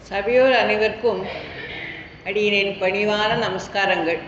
சபையோர் அனைவருக்கும் அடியேனின் பணிவான நமஸ்காரங்கள்.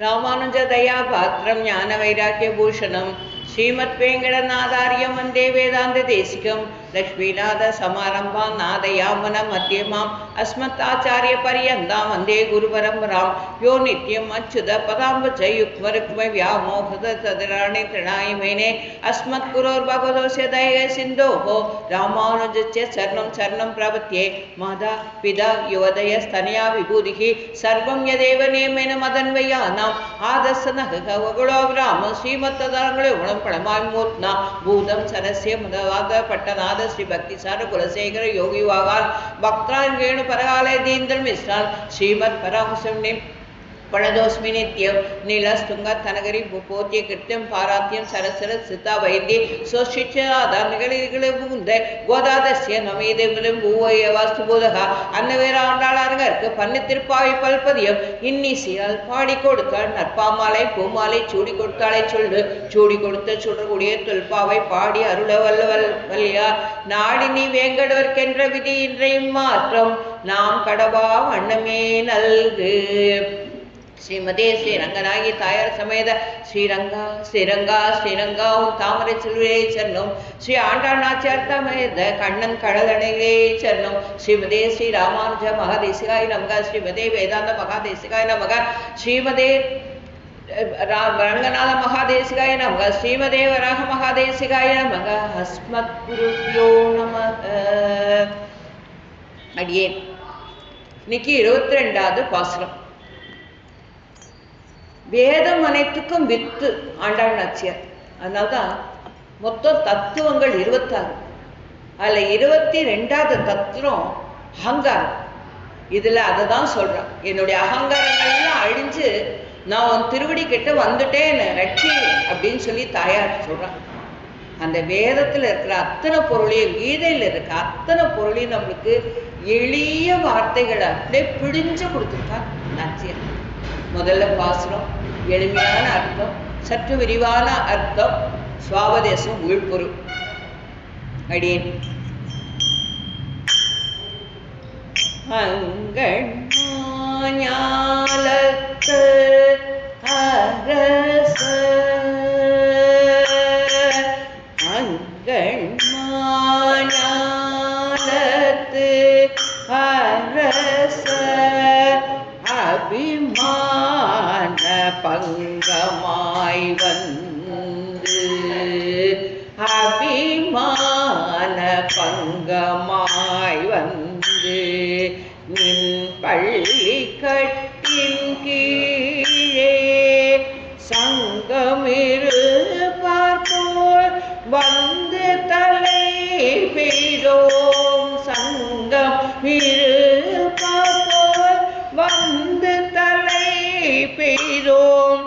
ராமானுஜ தயா பாத்திரம் ஞான வைராக்கிய பூஷணம் ஸ்ரீமத் வேங்கடநாதாரியம் வந்தே வேதாந்த தேசிகம் லக்ஷ்மீநாத சமாரம்பாம் நாதயாமன மத்தியமாம் அஸ்மத் ஆச்சாரிய பரியந்தாம் வந்தே குரு பரம்பராம் யோ நித்யம் அச்சுத பதாம்புஜ யுக்ம ருக்ம வியாமோகத ததிராணி திருநாயமேனே அஸ்மத் குரோர் பகவதோஸ்ய தய சிந்தோஹோ ராமானுஜஸ்ய சரணம் சரணம் பிரபத்யே மாதா பிதா யுவதய ஸ்தனயா விபூதிஹி சர்வம் யதேவ நேமேன மதன்வயானாம் ஆதர்சனகுளோ விராம ஸ்ரீமத்ததாரங்களே உணம் பணமாய் மூர்த்னா பூதம் சரஸ்ய முதவாத பட்டநாத ஸ்ரீ பக்தி சார குலசேகர யோகி வாகால் பக்தான் வேணு பரகாலய தீந்திர மிஸ்ரான் ஸ்ரீமத் பராமசம் பணதோஸ்மி நித்யம் நீலஸ்துங்க தனகரி போத்திய கிருத்தியம் பாராத்தியம் சரசர சித்தா வைத்திய சோஷிச்சாதாரணிகளை புகுந்த கோதாதசிய நமீதம் பூவைய வாஸ்து போதகா அன்னவேற ஆண்டாளருக்கு பண்ணு திருப்பாவை பல்பதியம் இன்னிசியால் பாடி கொடுத்தாள் நற்பாமாலை பூமாலை சூடி கொடுத்தாளை சொல்லு சூடி கொடுத்த சுடக்கூடிய தொல்பாவை பாடி அருள வல்லியா நாடி நீ வேங்கடவர்க்கென்ற விதி இன்றையும் மாற்றம் நாம் கடவா வண்ணமே நல்கு. ஸ்ரீமதே ஸ்ரீரங்கநாயகி தாயார் சமேத ஸ்ரீரங்கா ஸ்ரீரங்கா ஸ்ரீரங்கா உன் தாமரை செல்வியை சரணம் ஸ்ரீ ஆண்டாள் நாச்சியார் சமேத கண்ணன் கடலணையிலே சரணம் ஸ்ரீமதே ஸ்ரீ ராமானுஜ மகாதேசிகாய் நமக ஸ்ரீமதே வேதாந்த மகாதேசிகாய் நமக ஸ்ரீமதே ரங்கநாத மகாதேசிகாய நமக ஸ்ரீமதே வராக மகாதேசிகாய நமக அஸ்மத் குருப்யோ நமக. அடியேன் இன்னைக்கு 22வது பாசுரம். வேதம் அனைத்துக்கும் வித்து ஆண்டாள் நாச்சியார். அதனால்தான் மொத்தம் தத்துவங்கள் 26. அதில் 22வது தத்துவம் அகங்காரம். இதில் அதை தான் சொல்கிறான், என்னுடைய அகங்காரங்கள்லாம் அழிஞ்சு நான் உன் திருவடி கிட்ட வந்துட்டேன்னு ரட்சி அப்படின்னு சொல்லி தாயார் சொல்கிறான். அந்த வேதத்தில் இருக்கிற அத்தனை பொருளையும், கீதையில் இருக்கிற அத்தனை பொருளையும் நம்மளுக்கு எளிய வார்த்தைகளை அப்படியே பிடிஞ்சு கொடுத்துருக்கா நாச்சியார். முதல்ல பாசுரம் எளிமையான அர்த்தம், சற்று விரிவான அர்த்தம், சுவாபதேசம் உள்பொருள். அடியேன் அங்கண்மாஞாலத்து அரச அங்கண்மாஞாலத்து அரச அபிமான பங்கமாய் வந்து அபிமான பங்கமாய் வந்து நின் பள்ளி கட்டின் கீழே சங்கமிரு பார்ப்போல் வந்து தலை பெய்தோம் சங்கம் இரு பார்ப்போல் வந்து தலை பெய்தோம்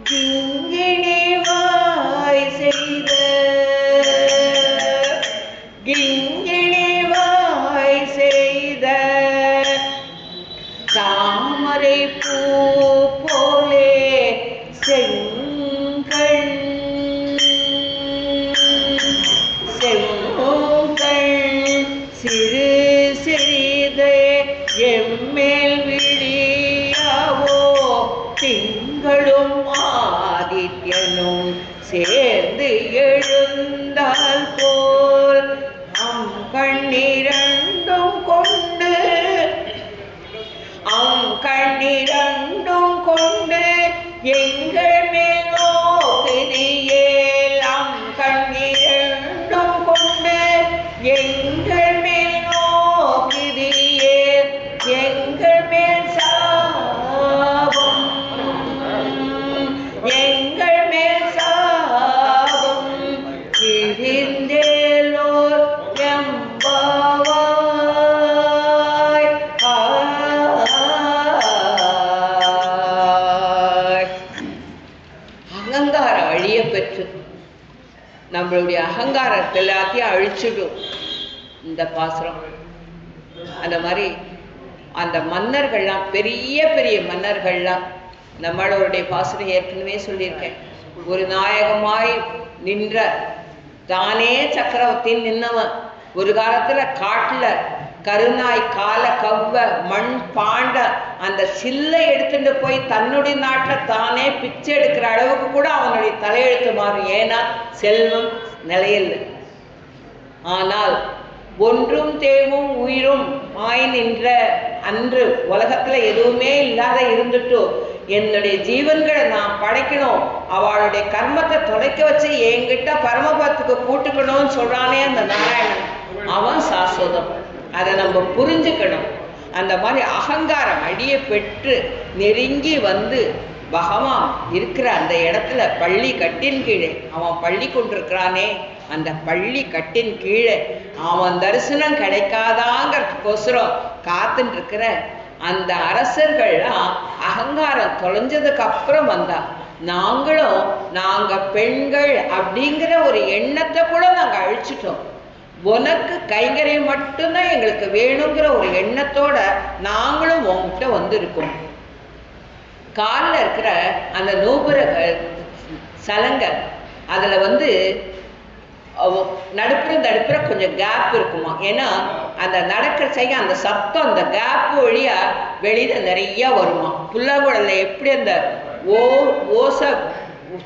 கிங்கிணி வாய் செய்த கிங்கிணி வாய் செய்த தாமரை பூ போலே செங்கண் சிறு சிறிதே எம்மேல் விழியாவோ திங்களும் ஆதித்யனும் சேர்ந்து எழுந்தால் போல் அம் கண்ணிரண்டும் கொண்டு எங்கள் மேல் நோக்குதியேல் அம் கண்ணிரண்டும் கொண்டு எங்கள் மேல் நோக்குதியேல் எங்கள் மேல் சாபம் எங்கள் மேல் சாபம் கிழிந்தேலோர் எம்பாவாய். அகங்காரம் அழிய பெற்று நம்மளுடைய அகங்காரத்தை எல்லாத்தையும் அழிச்சிடும் இந்த பாசுரம். அந்த மாதிரி அந்த மன்னர்கள்லாம், பெரிய பெரிய மன்னர்கள்லாம், நம்மளுடைய பாசுரம் ஏற்கனவே சொல்லியிருக்கேன், ஒரு நாயகமாய் நின்ற தானே சக்கரவர்த்தின்னு நின்னவன் ஒரு காலத்துல காட்டுல கருநாய் கால கவ்வ மண் பாண்ட அந்த சில்லை எடுத்துட்டு போய் தன்னுடைய நாட்டில் தானே பிச்சை எடுக்கிற அளவுக்கு கூட அவனுடைய தலையெழுத்து மாறும். ஏன்னா செல்வம் நிலையில். ஆனால் ஒன்றும் தேவும் உயிரும் ஆய் நின்ற அன்று உலகத்துல எதுவுமே இல்லாத இருந்துட்டு என்னுடைய ஜீவன்களை நான் படைக்கணும், அவளுடைய கர்மத்தை தொலைக்க வச்சு என்கிட்ட பரமபத்துக்கு கூட்டுக்கணும்னு சொல்றானே அந்த நாராயணன், அவன் சாஸ்வதம். அதை நம்ம புரிஞ்சுக்கணும். அந்த மாதிரி அகங்காரம் அடியை பெற்று நெருங்கி வந்து பகவான் இருக்கிற அந்த இடத்துல பள்ளி கட்டின் கீழே அவன் பள்ளி கொண்டிருக்கிறானே, அந்த பள்ளி கட்டின் கீழே அவன் தரிசனம் கிடைக்காதாங்கிறதுக்கோசரம் காத்துட்டு இருக்கிற அந்த அரசர்கள்லாம் அகங்காரம் தொலைஞ்சதுக்கு அப்புறம் வந்தா. நாங்களும் நாங்க பெண்கள் அப்படிங்கிற ஒரு எண்ணத்தை கூட நாங்க அழிச்சிட்டோம். உனக்கு கைங்கரியம் மட்டும்தான் எங்களுக்கு வேணுங்கிற ஒரு எண்ணத்தோட நாங்களும் உங்ககிட்ட வந்திருக்கோம். காலில் இருக்கிற அந்த நூபுரங்கள் சலங்க அதில் நடுப்புற கொஞ்சம் கேப் இருக்குமா. ஏன்னா அந்த நடக்கிற செய்ய அந்த சத்தம் அந்த கேப் வழியா வெளியில நிறைய வருமா. புல்லாங்குழல்ல எப்படி அந்த ஓசை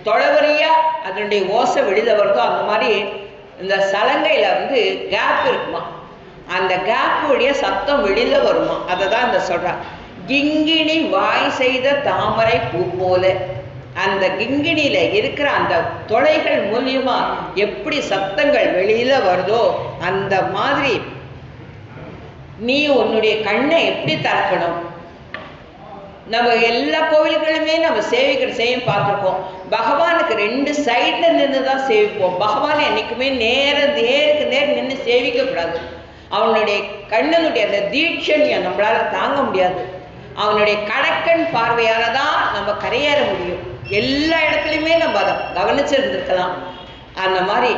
தொலைவரியா அதனுடைய ஓசை வெளியில வருதோ அந்த மாதிரி இந்த சலங்கையில கேப் இருக்குமா. அந்த கேப் வழியா சத்தம் வெளியில வருமா. அதை தான் இந்த சொல்றா. கிங்கிணி வாய் செய்த தாமரை பூ போல. அந்த கிங்கிணியில இருக்கிற அந்த தொலைகள் மூலியமா எப்படி சத்தங்கள் வெளியில வருதோ அந்த மாதிரி நீ உன்னுடைய கண்ணை எப்படி திறக்கணும். நம்ம எல்லா கோவில்களுமே நம்ம செய்யும் பார்த்துருக்கோம். பகவானுக்கு 2 சைட்ல நின்று தான் சேவிப்போம். பகவானை என்னைக்குமே நேருக்கு நேர் நின்று சேவிக்க கூடாது. அவனுடைய கண்ணனுடைய அந்த தீட்சண்யம் நம்மளால தாங்க முடியாது. அவனுடைய கடக்கன் பார்வையால தான் நம்ம கரையேற முடியும். எல்லா இடத்துலையுமே நம்ம அதை கவனிச்சிருந்துருக்கலாம். அந்த மாதிரி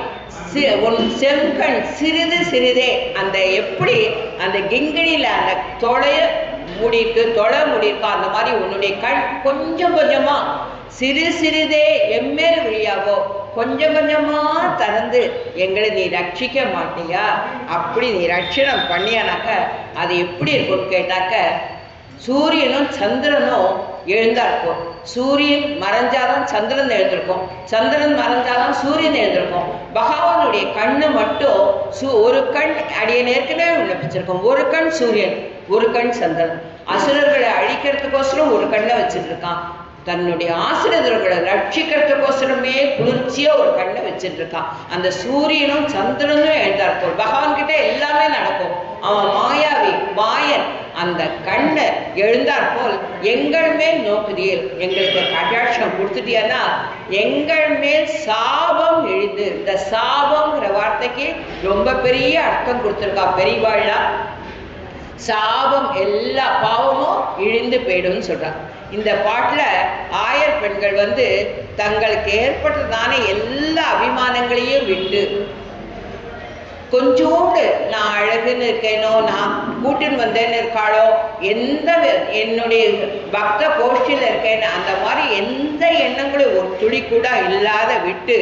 செங்கண் சிறிது சிறிதே அந்த எப்படி அந்த கிங்கிணியில அந்த தொலை முடியிருக்கோ அந்த மாதிரி உன்னுடைய கண் கொஞ்சம் கொஞ்சமா சிறிதே எம்மேல் வழியாவோ கொஞ்சம் கொஞ்சமா திறந்து எங்களை நீ ரட்சிக்க மாட்டியா. அப்படி நீ ரட்சணம் பண்ணியானாக்க அது எப்படி இருக்கும்னு கேட்டாக்க சூரியனும் சந்திரனும் எழுந்தாருக்கும். சூரியன் மறைஞ்சாதான் சந்திரன் எழுந்திருக்கும், சந்திரன் மறைஞ்சாதான் சூரியன் எழுந்திருக்கும். பகவானுடைய கண்ணு மட்டும் ஒரு கண் அடியை ஏற்கனவே விண்ணப்பிச்சிருக்கும். ஒரு கண் சூரியன், ஒரு கண் சந்திரன். அசுரர்களை அழிக்கிறதுக்கோசரம் ஒரு கண்ணை வச்சுட்டு இருக்கான். தன்னுடைய ஆசிரியர்களை ரட்சிக்கிறதுக்கோசரமே குளிர்ச்சியா ஒரு கண்ணை வச்சுட்டு இருக்கான். அந்த சூரியனும் சந்திரனும் எழுந்தாருக்கும். பகவான் கிட்ட எல்லாமே நடக்கும். அவன் மாயாவி மாயன். அந்த கண்ணை எழுந்தார் போல் எங்கள் மேல் நோக்குதியல், எங்களுக்கு கடாட்சம் கொடுத்துட்டியானா எங்கள் மேல் சாபம் எழுது. இந்த சாபம்ங்கிற வார்த்தைக்கு ரொம்ப பெரிய அர்த்தம் கொடுத்துருக்கா பெரியவாழ்லா. சாபம் எல்லா பாவமும் இழிந்து போயிடும்னு சொல்றாங்க. இந்த பாட்டுல ஆயர் பெண்கள் தங்களுக்கு ஏற்பட்டதான எல்லா அபிமானங்களையும் விட்டு கொஞ்சோண்டு நான் அழகுன்னு இருக்கேனோ நான் கூட்டின்னு வந்தேன்னு இருக்காளோ என்னுடைய பக்த கோஷ்டியில் இருக்கேன்னு அந்த மாதிரி எந்த எண்ணங்களும் ஒரு துளி கூட இல்லாத விட்டு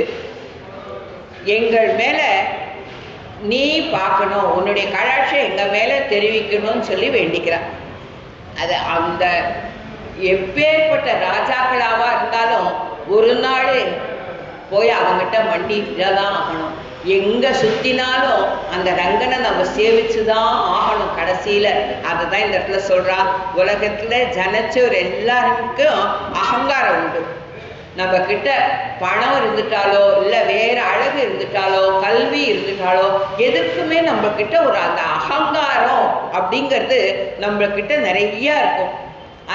எங்கள் மேல நீ பார்க்கணும், உன்னுடைய கடாட்சம் எங்க மேல தெரிவிக்கணும்னு சொல்லி வேண்டிக்கிறான். அது அந்த எப்பேற்பட்ட ராஜாக்களாவா இருந்தாலும் ஒரு நாள் போய் அவங்ககிட்ட மண்டிதான் ஆகணும். எங்க சுத்தினாலும் அந்த ரங்கனை நம்ம சேவிச்சுதான் ஆகணும் கடைசியில. அதை தான் இந்த இடத்துல சொல்றா. உலகத்துல ஜனச்சோர் எல்லாருக்கும் அகங்காரம் உண்டு. நம்ம கிட்ட பணம் இருந்துட்டாலோ இல்லை வேற அழகு இருந்துட்டாலோ கல்வி இருந்துட்டாலோ எதுக்குமே நம்ம கிட்ட ஒரு அந்த அகங்காரம் அப்படிங்கிறது நம்ம கிட்ட நிறைய இருக்கும்.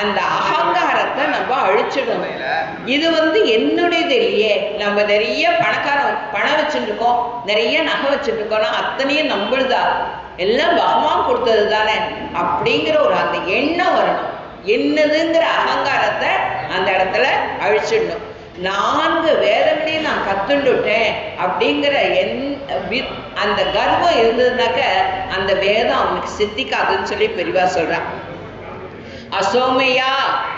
அந்த அகங்காரத்தை நம்ம அழிச்சிடணும். இது என்னுடையது இல்லையே, நம்ம நிறைய பணம் வச்சுட்டு இருக்கோம், நிறைய நகை வச்சுட்டு இருக்கோம்னா அத்தனையும் நம்மளுதா, எல்லாம் பகவான் கொடுத்தது தானே அப்படிங்கிற ஒரு அந்த எண்ணம் வரணும். என்னதுங்கிற அகங்காரத்தை அந்த இடத்துல அழிச்சிடணும். 4 வேதங்களையும் நான் கத்துண்டுட்டேன் அப்படிங்கிற அந்த கர்வம் இருந்ததுனாக்க அந்த வேதம் அவனுக்கு சித்திக்காதுன்னு சொல்லி பெரியவா சொல்றான். அசோமியா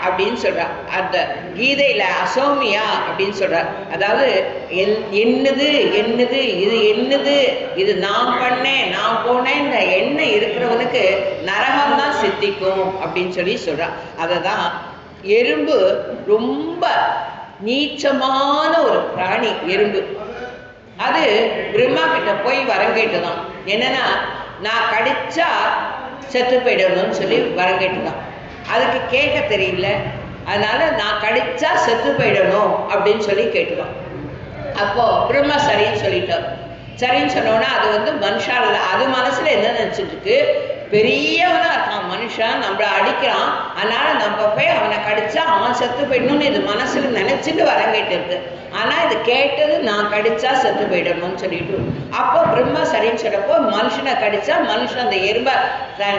அப்படின்னு சொல்றார். அந்த கீதையில அசோமியா அப்படின்னு சொல்றார். அதாவது என்னது என்னது இது என்னது இது நான் பண்ணேன் நான் போனேன் இந்த எண்ணம் இருக்கிறவனுக்கு நரகம் தான் சித்திக்கும் அப்படின்னு சொல்லி சொல்றார். அதை தான் எறும்பு ரொம்ப நீச்சமான ஒரு பிராணி எறும்பு. அது பிரம்மா கிட்ட போய் வரம் கேட்டுதான். என்னன்னா நான் கடிச்சா செத்து போயிடணும்னு சொல்லி வரம் கேட்டுதான். அதுக்கு கேட்க தெரியல, அதனால நான் கடிச்சா செத்து போயிடணும் அப்படின்னு சொல்லி கேட்டுதான். அப்போ பிரம்மா சரின்னு சொல்லிட்டார். சரின்னு சொன்னோன்னா அது மனுஷால அது மனசுல என்ன நினைச்சிட்டு இருக்கு, பெரியவனா இருக்கான் மனுஷன், நம்மளை அடிக்கிறான், அதனால நம்ம போய் அவனை கடிச்சா அவன் செத்து போயிடணும்னு இது மனசுல நினைச்சிட்டு வரம் கேட்டு இருக்கு. ஆனா இது கேட்டது நான் கடிச்சா செத்து போயிடணும்னு சொல்லிட்டு. அப்போ பிரம்மா சரின்னு சொல்றப்போ மனுஷனை கடிச்சா மனுஷன் அந்த எறும்பை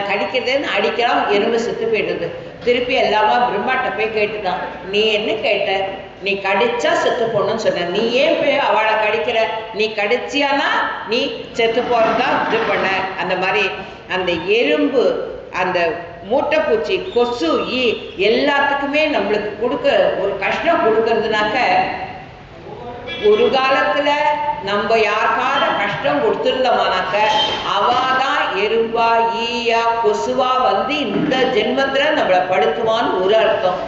கடிக்கிறதுன்னு அடிக்கிறான், எறும்பு செத்து போயிடுது. திருப்பி எல்லாமா பிரம்மாட்ட போய் கேட்டுதான், நீ என்ன கேட்ட, நீ கடிச்சா செத்து போடணும்னு சொன்ன, நீ ஏன் போய் அவளை கடிக்கிற, நீ கடிச்சியானா நீ செத்து போறதா இது பண்ண. அந்த மாதிரி அந்த எறும்பு அந்த மூட்டைப்பூச்சி கொசு ஈ எல்லாத்துக்குமே நம்மளுக்கு கொடுக்க ஒரு கஷ்டம் கொடுக்கறதுனாக்க, ஒரு காலத்துல நம்ம யாருக்கான கஷ்டம் கொடுத்துருந்தோமானாக்க அவாதான் எறும்பா ஈயா கொசுவா இந்த ஜென்மத்துல நம்மளை படுத்துவான்னு ஒரு அர்த்தம்.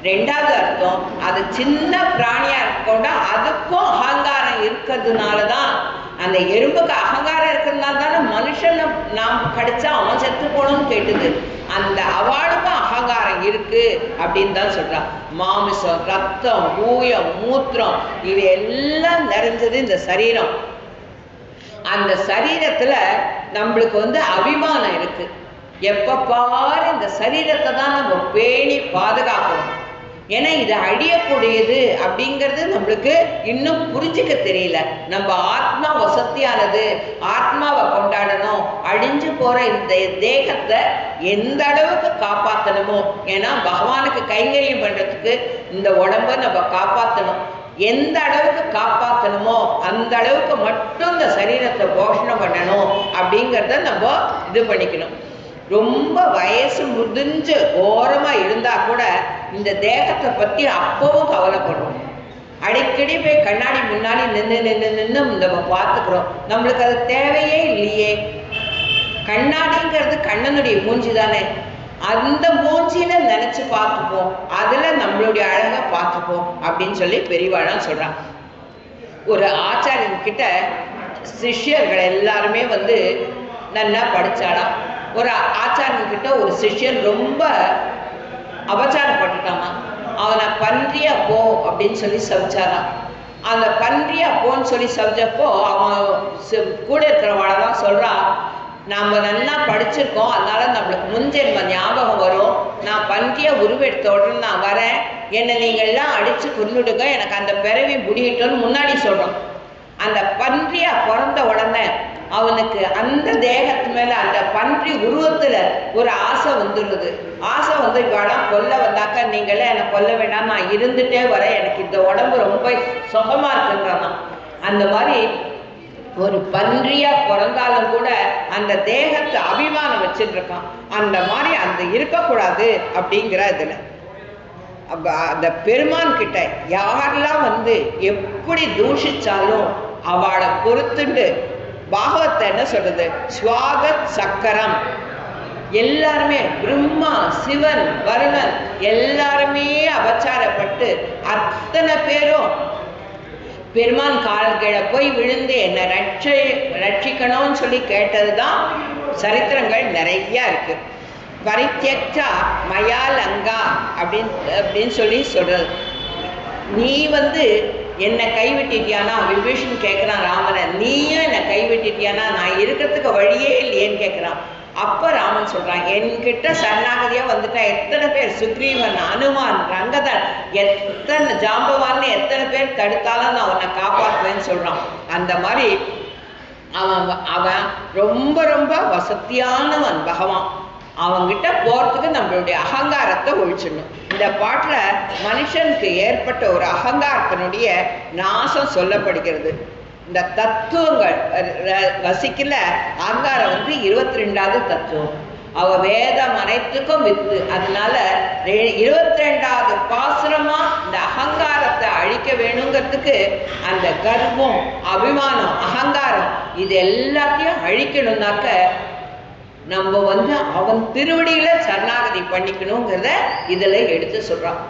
ரெண்டாவது அர்த்தம், அது சின்ன பிராணியா இருக்கோண்டா அதுக்கும் அகங்காரம் இருக்கிறதுனாலதான், அந்த எறும்புக்கு அகங்காரம் இருக்கிறதுனால தானே மனுஷன் நாம் கடிச்சா அவன் செத்து போகணும்னு கேட்டுது. அந்த அவளுக்கும் அகங்காரம் இருக்கு அப்படின்னு தான் சொல்றான். மாமிசம் ரத்தம் ஊயம் மூத்திரம் இது எல்லாம் நிறைஞ்சது இந்த சரீரம். அந்த சரீரத்துல நம்மளுக்கு அபிமானம் இருக்கு. எப்ப பாரு இந்த சரீரத்தை தான் நம்ம பேணி பாதுகாக்கணும். ஏன்னா இது அழியக்கூடியது அப்படிங்கிறது நம்மளுக்கு இன்னும் புரிஞ்சுக்க தெரியல. நம்ம ஆத்மா வசதியானது, ஆத்மாவை கொண்டாடணும். அழிஞ்சு போற இந்த தேகத்தை எந்த அளவுக்கு காப்பாற்றணுமோ, ஏன்னா பகவானுக்கு கைங்கரியம் பண்றதுக்கு இந்த உடம்ப நம்ம காப்பாற்றணும். எந்த அளவுக்கு காப்பாற்றணுமோ அந்த அளவுக்கு மட்டும் இந்த சரீரத்தை போஷணம் பண்ணணும் அப்படிங்கிறத நம்ம இது பண்ணிக்கணும். ரொம்ப வயசு முதிஞ்சு ஓரமா இருந்தா கூட இந்த தேகத்தை பத்தி அப்பவும் கவலைப்படுறோம். அடிக்கடி போய் கண்ணாடி முன்னாடி நின்று நம்ம பார்த்துக்கிறோம். நம்மளுக்கு அது தேவையே இல்லையே. கண்ணாடிங்கிறது கண்ணனுடைய மூஞ்சி தானே, அந்த மூஞ்சியில நினைச்சு பார்த்துப்போம், அதுல நம்மளுடைய அழகை பார்த்துப்போம் அப்படின்னு சொல்லி பெரியவாழம் சொல்றான். ஒரு ஆச்சாரியன் கிட்ட சிஷ்யர்கள் எல்லாருமே நல்லா படிச்சாலாம். ஒரு ஆச்சாரியன் கிட்ட ஒரு சிஷ்யன் ரொம்ப அபச்சாரப்பட்டுட்டாமா. அவனை பன்றியா போ அப்படின்னு சொல்லி சவிச்சாராம். அந்த பன்றியா போன்னு சொல்லி சவிச்சப்போ அவன் கூட இருக்கிறவளை தான் சொல்றான், நாம நல்லா படிச்சிருக்கோம், அதனால நம்மளுக்கு முன்ஜென்ம ஞாபகம் வரும், நான் பன்றிய உருவெடுத்த உடனே நான் வரேன், என்னை நீங்க எல்லாம் அடிச்சு கொன்னுடுங்க, எனக்கு அந்த பிறவி முடியட்டோன்னு முன்னாடி சொல்றோம். அந்த பன்றியா பிறந்த உடனே அவனுக்கு அந்த தேகத்து மேல அந்த பன்றி உருவத்துல ஒரு ஆசை வந்துடுது. ஆசை இவாளாம் கொல்ல வந்தாக்க நீங்களே என்னை கொல்ல வேண்டாம், நான் இருந்துட்டே வரேன், எனக்கு இந்த உடம்பு ரொம்ப சுகமா இருக்குன்றான். அந்த மாதிரி ஒரு பன்றியா பிறந்தாலும் கூட அந்த தேகத்தை அபிமானம் வச்சுட்டு இருக்கான். அந்த மாதிரி அந்த இருக்கக்கூடாது அப்படிங்கிற இதுல அந்த பெருமான் கிட்ட யாரெல்லாம் எப்படி தூஷிச்சாலும் அவளை பொறுத்துண்டு பாகவத்தை என்ன சொல்றது, ஸ்வாகத் சக்கரம். எல்லாருமே பிரம்மா சிவன் வருணன் எல்லாருமே அபச்சாரப்பட்டு அத்தனை பேரும் பெருமான் கால்கீழ போய் விழுந்து என்னை ரட்சிக்கணும்னு சொல்லி கேட்டதுதான் சரித்திரங்கள் நிறைய இருக்கு. பரித்யக்ஷா மயாலங்கா அப்படின்னு சொல்லி சொல்றது. நீ என்னை கைவிட்டிட்டியானா, விபீஷன் கேட்குறான் ராமனை, நீயும் என்னை கைவிட்டிட்டியானா நான் இருக்கிறதுக்கு வழியே இல்லையேன்னு கேட்குறான். அப்போ ராமன் சொல்கிறான், என்கிட்ட சரணாகதியாக வந்துட்டா எத்தனை பேர், சுக்ரீவன் அனுமான் ரங்கதன் எத்தனை ஜாம்பவான்னு எத்தனை பேர் தடுத்தாலும் நான் உன்னை காப்பாற்றுவேன்னு சொல்கிறான். அந்த மாதிரி அவன் ரொம்ப ரொம்ப வசதியானவன் பகவான். அவங்கிட்ட போகிறதுக்கு நம்மளுடைய அகங்காரத்தை ஒழிச்சிடணும். இந்த பாட்டில் மனுஷனுக்கு ஏற்பட்ட ஒரு அகங்காரத்தினுடைய நாசம் சொல்லப்படுகிறது. இந்த தத்துவங்கள் வசிக்கல அகங்காரம் 22வது தத்துவம். அவ வேதம் அனைத்துக்கும் வித்து. அதனால 22வது பாசுரமா இந்த அகங்காரத்தை அழிக்க வேணுங்கிறதுக்கு அந்த கர்வம், அபிமானம், அகங்காரம் இது எல்லாத்தையும் அழிக்கணும்னாக்க நம்ம அவன் திருவடியில சரணாகதி பண்ணிக்கணுங்கிறத இதுல எடுத்து சொல்றான்.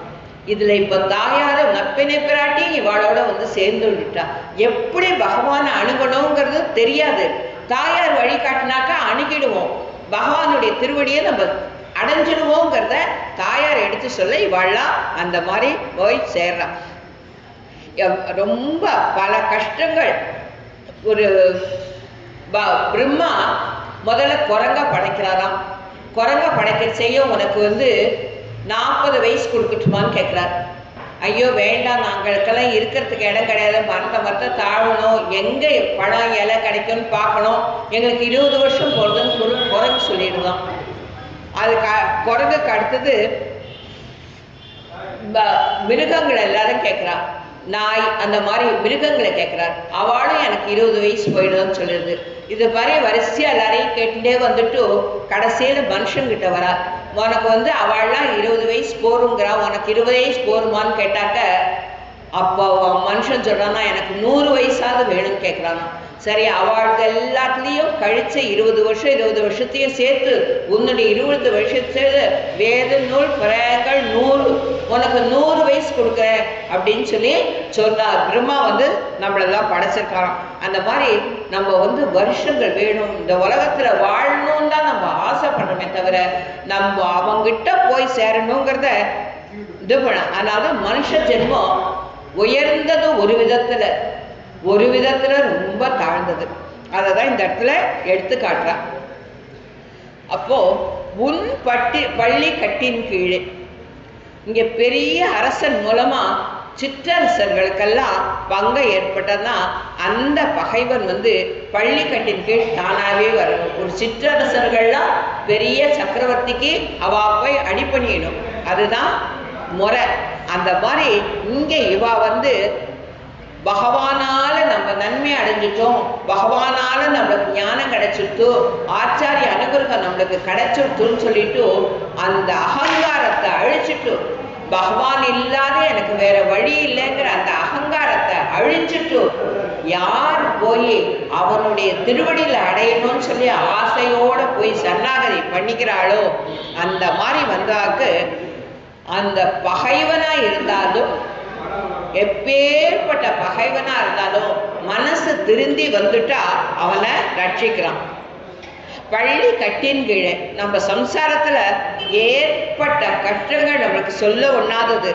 இதுல இப்ப தாயார நப்பினை பிராட்டி இவாளோட சேர்ந்து விட்டா. எப்படி பகவானை அணுகணுங்கிறது தெரியாது. தாயார் வழிகாட்டினாக்கா அணுகிடுவோம், பகவானுடைய திருவடியை நம்ம அடைஞ்சிடுவோங்கிறத தாயார் எடுத்து சொல்ல இவாள்லாம் அந்த மாதிரி போய் சேர்றான். ரொம்ப பல கஷ்டங்கள். ஒரு பிரம்மா முதல்ல குரங்க படைக்கிறாராம். குரங்க படைக்க செய்ய உனக்கு 40 வயசு கொடுக்கட்டுமான்னு கேட்குறாரு. ஐயோ வேண்டாம், நாங்களுக்கெல்லாம் இருக்கிறதுக்கு இடம் கிடையாது, மரத்தை தாழணும், எங்கே பழம் இலை கிடைக்கும்னு பார்க்கணும், எங்களுக்கு 20 வருஷம் போடுறதுன்னு குரங்கு சொல்லிடுதான். அது குரங்குக்கு அடுத்தது மிருகங்கள் எல்லாரும் கேட்குறான். நாய் அந்த மாதிரி மிருகங்களை கேட்குறாரு. அவளும் எனக்கு 20 வயசு போயிடுதுன்னு சொல்லிடுது. இது மாதிரி வரிசையாக எல்லாரையும் கேட்டுட்டே கடைசியில் மனுஷங்கிட்ட வரா. உனக்கு அவள்லாம் 20 வயசு போருங்கிறா, உனக்கு 20 வயசு போருமான்னு கேட்டாக்க அப்போ மனுஷன் சொல்கிறான்னா எனக்கு 100 வயசாவது வேணும்னு கேட்குறானா. சரி, அவளுக்கு எல்லாத்துலேயும் கழிச்ச 20 வருஷத்தையும் சேர்த்து உன்னுடைய 20 வருஷத்துல வேத நூல் பிரயங்கள் 100, உனக்கு 100 வயசு கொடுக்குறேன் அப்படின்னு சொல்லி சொன்னார். பிரம்மா நம்மளெல்லாம் படைச்சிருக்காராம். அந்த மாதிரி நம்ம வருஷங்கள் வேணும், இந்த உலகத்தில் வாழணும்னு தான் நம்ம ஆசைப்படுறோமே தவிர நம்ம அவங்கிட்ட போய் சேரணுங்கிறத இது பண்ண. அதனால மனுஷ ஜென்மம் உயர்ந்தது ஒரு விதத்துல ரொம்ப தாழ்ந்தது. அதை தான் இந்த இடத்துல எடுத்து காட்டுறான். அப்போ உன் பள்ளி கட்டின் கீழே இங்க பெரிய அரசன் மூலமா சிற்றரசர்களுக்கெல்லாம் பங்கம் ஏற்பட்டதுன்னா அந்த பகைவன் பள்ளி கட்டின் கீழ் தானாவே வரணும். ஒரு சிற்றரசர்கள்லாம் பெரிய சக்கரவர்த்திக்கு அவ போய் அடிப்பணியணும், அதுதான் முறை. அந்த மாதிரி இங்க இவா பகவானால நம்ம நன்மை அடைஞ்சிட்டோம், பகவானால நம்மளுக்கு ஞானம் கிடைச்சிட்டு, ஆச்சாரிய அனுகிரகம் நம்மளுக்கு கிடைச்சிட்டுன்னு சொல்லிட்டு அந்த அகங்காரத்தை அழிச்சிட்டு, பகவான் இல்லாத எனக்கு வேற வழி இல்லைங்கிற அந்த அகங்காரத்தை அழிஞ்சிட்டு யார் போய் அவனுடைய திருவடியில அடையணும்னு சொல்லி ஆசையோட போய் சரணாகதி பண்ணிக்கிறாளோ அந்த மாதிரி வந்தாக்கு அந்த பகைவனா இருந்தாலும், எப்பேற்பட்ட பகைவனா இருந்தாலும் மனசு திருந்தி வந்துட்டா அவனை ரட்சிக்கிறான். பள்ளி கட்டின் கீழே நம்ம சம்சாரத்துல ஏற்பட்ட கஷ்டங்கள் நம்மளுக்கு சொல்ல ஒண்ணாதது.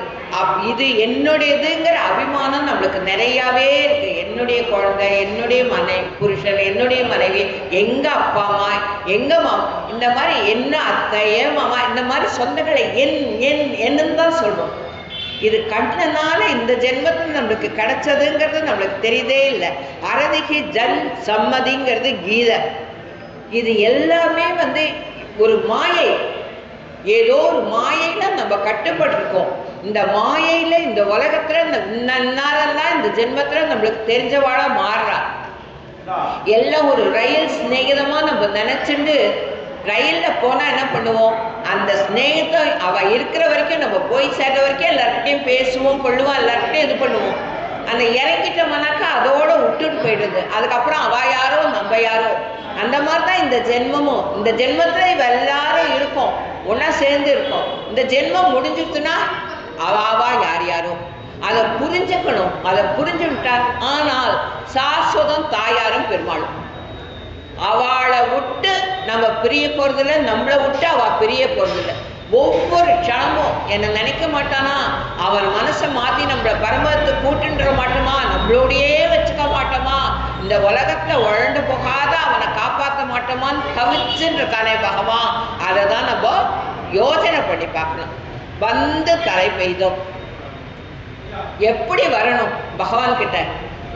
இது என்னுடையதுங்கிற அபிமானம் நம்மளுக்கு நிறையாவே இருக்கு. என்னுடைய குழந்தை, என்னுடைய புருஷன், என்னுடைய மனைவி, எங்க அப்பா அம்மா, எங்க மாமா, இந்த மாதிரி என்ன அத்தை, ஏன் மாமா, இந்த மாதிரி சொந்தங்களை என்னன்னு தான் சொல்றோம். இது கண்ணனால இந்த ஜென்மத்தில் நம்மளுக்கு கிடைச்சதுங்கிறது நம்மளுக்கு தெரியுதே இல்லை. அரதிக்கு ஜன் சம்மதிங்கிறது கீதை. இது எல்லாமே ஒரு மாயை, ஏதோ ஒரு மாயையில நம்ம கட்டுப்பட்டிருக்கோம். இந்த மாயையில இந்த உலகத்துல இன்னாரெல்லாம் இந்த ஜென்மத்துல நம்மளுக்கு தெரிஞ்சவாழ மாறுறா. எல்லாம் ஒரு ரயில் சிநேகிதமா நம்ம நினைச்சுட்டு ரயில்ல போனா என்ன பண்ணுவோம், அந்த ஸ்நேகத்தை அவ இருக்கிற வரைக்கும் நம்ம போய் சேர்ற வரைக்கும் எல்லார்கிட்டையும் பேசுவோம், கொள்ளுவோம், எல்லார்கிட்டையும் இது பண்ணுவோம். அந்த இறங்கிட்டோம்னாக்கா அதோட விட்டுட்டு போயிடுது. அதுக்கப்புறம் அவ யாரோ நம்ம யாரோ. அந்த மாதிரி தான் இந்த ஜென்மமும். இந்த ஜென்மத்துல இவ எல்லாரும் இருக்கோம், ஒன்னா சேர்ந்து இருக்கோம். இந்த ஜென்மம் முடிஞ்சிட்டுனா அவாவா யார் யாரோ அதை புரிஞ்சுக்கணும். அதை புரிஞ்சுட்டார். ஆனால் சாஸ்வதம் தாயாரும் பெருமாளும். அவளை விட்டு நம்ம பிரிய போறதில்லை, நம்மளை விட்டு அவ பிரிய போறதில்லை. ஒவ்வொரு க்ஷணமும் என்னை நினைக்க மாட்டானா, அவன் மனசை மாற்றி நம்மளை பரமத்தை கூட்டுன்ற மாட்டோமா, நம்மளோடையே வச்சுக்க மாட்டோமா, இந்த உலகத்தில் உழண்டு போகாத அவனை காப்பாற்ற மாட்டோமான்னு தவிச்சுன்றிருக்கானே பகவான். அதை தான் நம்ம யோசனை பண்ணி பார்க்கணும். தலை பெய்தோம் எப்படி வரணும் பகவான் கிட்ட.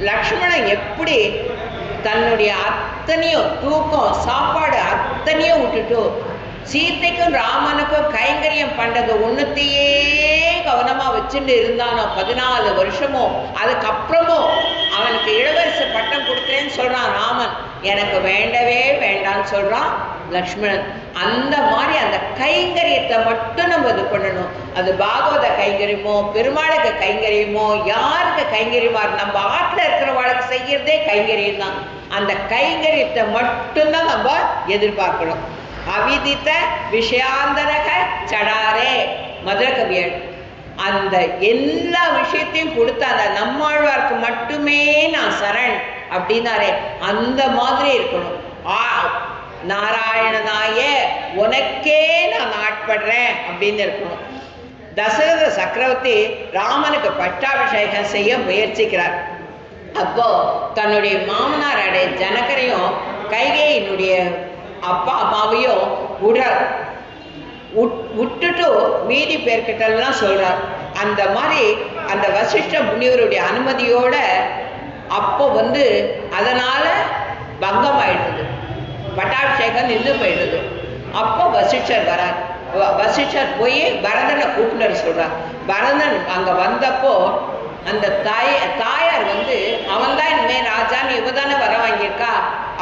லக்ஷ்மணன் எப்படி தன்னுடைய அத்தனையும் தூக்கம், சாப்பாடு அத்தனையும் விட்டுட்டு சீத்தைக்கும் ராமனுக்கும் கைங்கரியம் பண்றது ஒன்றுத்தையே கவனமா வச்சுட்டு இருந்தானோ 14 வருஷமும். அதுக்கப்புறமும் அவனுக்கு இளவரசு பட்டம் கொடுக்குறேன்னு சொல்றான் ராமன். எனக்கு வேண்டவே வேண்டான்னு சொல்றான் லக்ஷ்மணன். அந்த மாதிரி அந்த கைங்கரியத்தை மட்டும் நம்ம இது பண்ணணும். அது பாகவத கைங்கரியமோ பெருமாளுக்கு கைங்கரியமோ யாருக்கு கைங்கரியமா நம்ம ஆட்டில் இருக்கிறவாளுக்கு செய்யறதே கைங்கரியம் தான். அந்த கைங்கரியத்தை மட்டும்தான் நம்ம எதிர்பார்க்கணும். அவிதித்த விஷயாந்தரக சடாரே மதுரை கவியன் அந்த எல்லா விஷயத்தையும் கொடுத்த அந்த நம்மாழ்வார்க்கு மட்டுமே நான் சரண் அப்படின்னாரே அந்த மாதிரி இருக்கணும். நாராயணனாய உனக்கே நான் ஆட்படுறேன் அப்படின்னு இருக்கணும். தசரத சக்கரவர்த்தி ராமனுக்கு பட்டாபிஷேகம் செய்ய முயற்சிக்கிறார். அப்போ தன்னுடைய மாமனார் அடைய ஜனகரையும் கைகேயினுடைய அப்பா அம்மாவையும் விட்டுட்டு மீதி பேர்கிட்டலாம் சொல்றார். அந்த மாதிரி அந்த வசிஷ்ட முனிவருடைய அனுமதியோட அப்போ அதனால பங்கம் ஆயிடுது, பட்டாபிஷேகம் நின்று போயிடுது. அப்போ வசிஷ்டர் வரார். வசிஷ்டர் போய் பரதனை கூப்பிட்டு சொல்றார். பரதன் அங்க வந்தப்போ அந்த தாயார் அவன் தான் இனிமே ராஜான்னு இவதானே வர வாங்கியிருக்கா,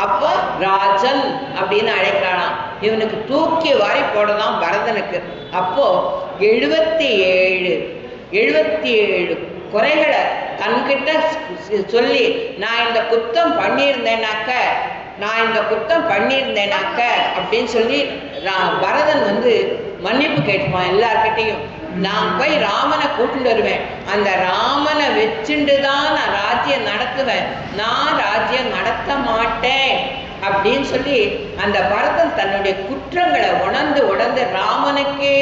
அப்போ ராஜன் அப்படின்னு அழைக்கிறானாம். இவனுக்கு தூக்கி வாரி போடலாம் பரதனுக்கு. அப்போ 77 குறைகளை தன்கிட்ட சொல்லி நான் இந்த குத்தம் பண்ணியிருந்தேனாக்க அப்படின்னு சொல்லி பரதன் மன்னிப்பு கேட்டுப்பான் எல்லார்கிட்டையும். நான் போய் ராமனை கூட்டிட்டு வருவேன், அந்த ராமனை வச்சுட்டு தான் நான் ராஜ்யம் நடத்துவேன், நான் ராஜ்யம் நடத்த மாட்டேன் அப்படின்னு சொல்லி அந்த பரதன் தன்னுடைய குற்றங்களை உணர்ந்து ராமனுக்கே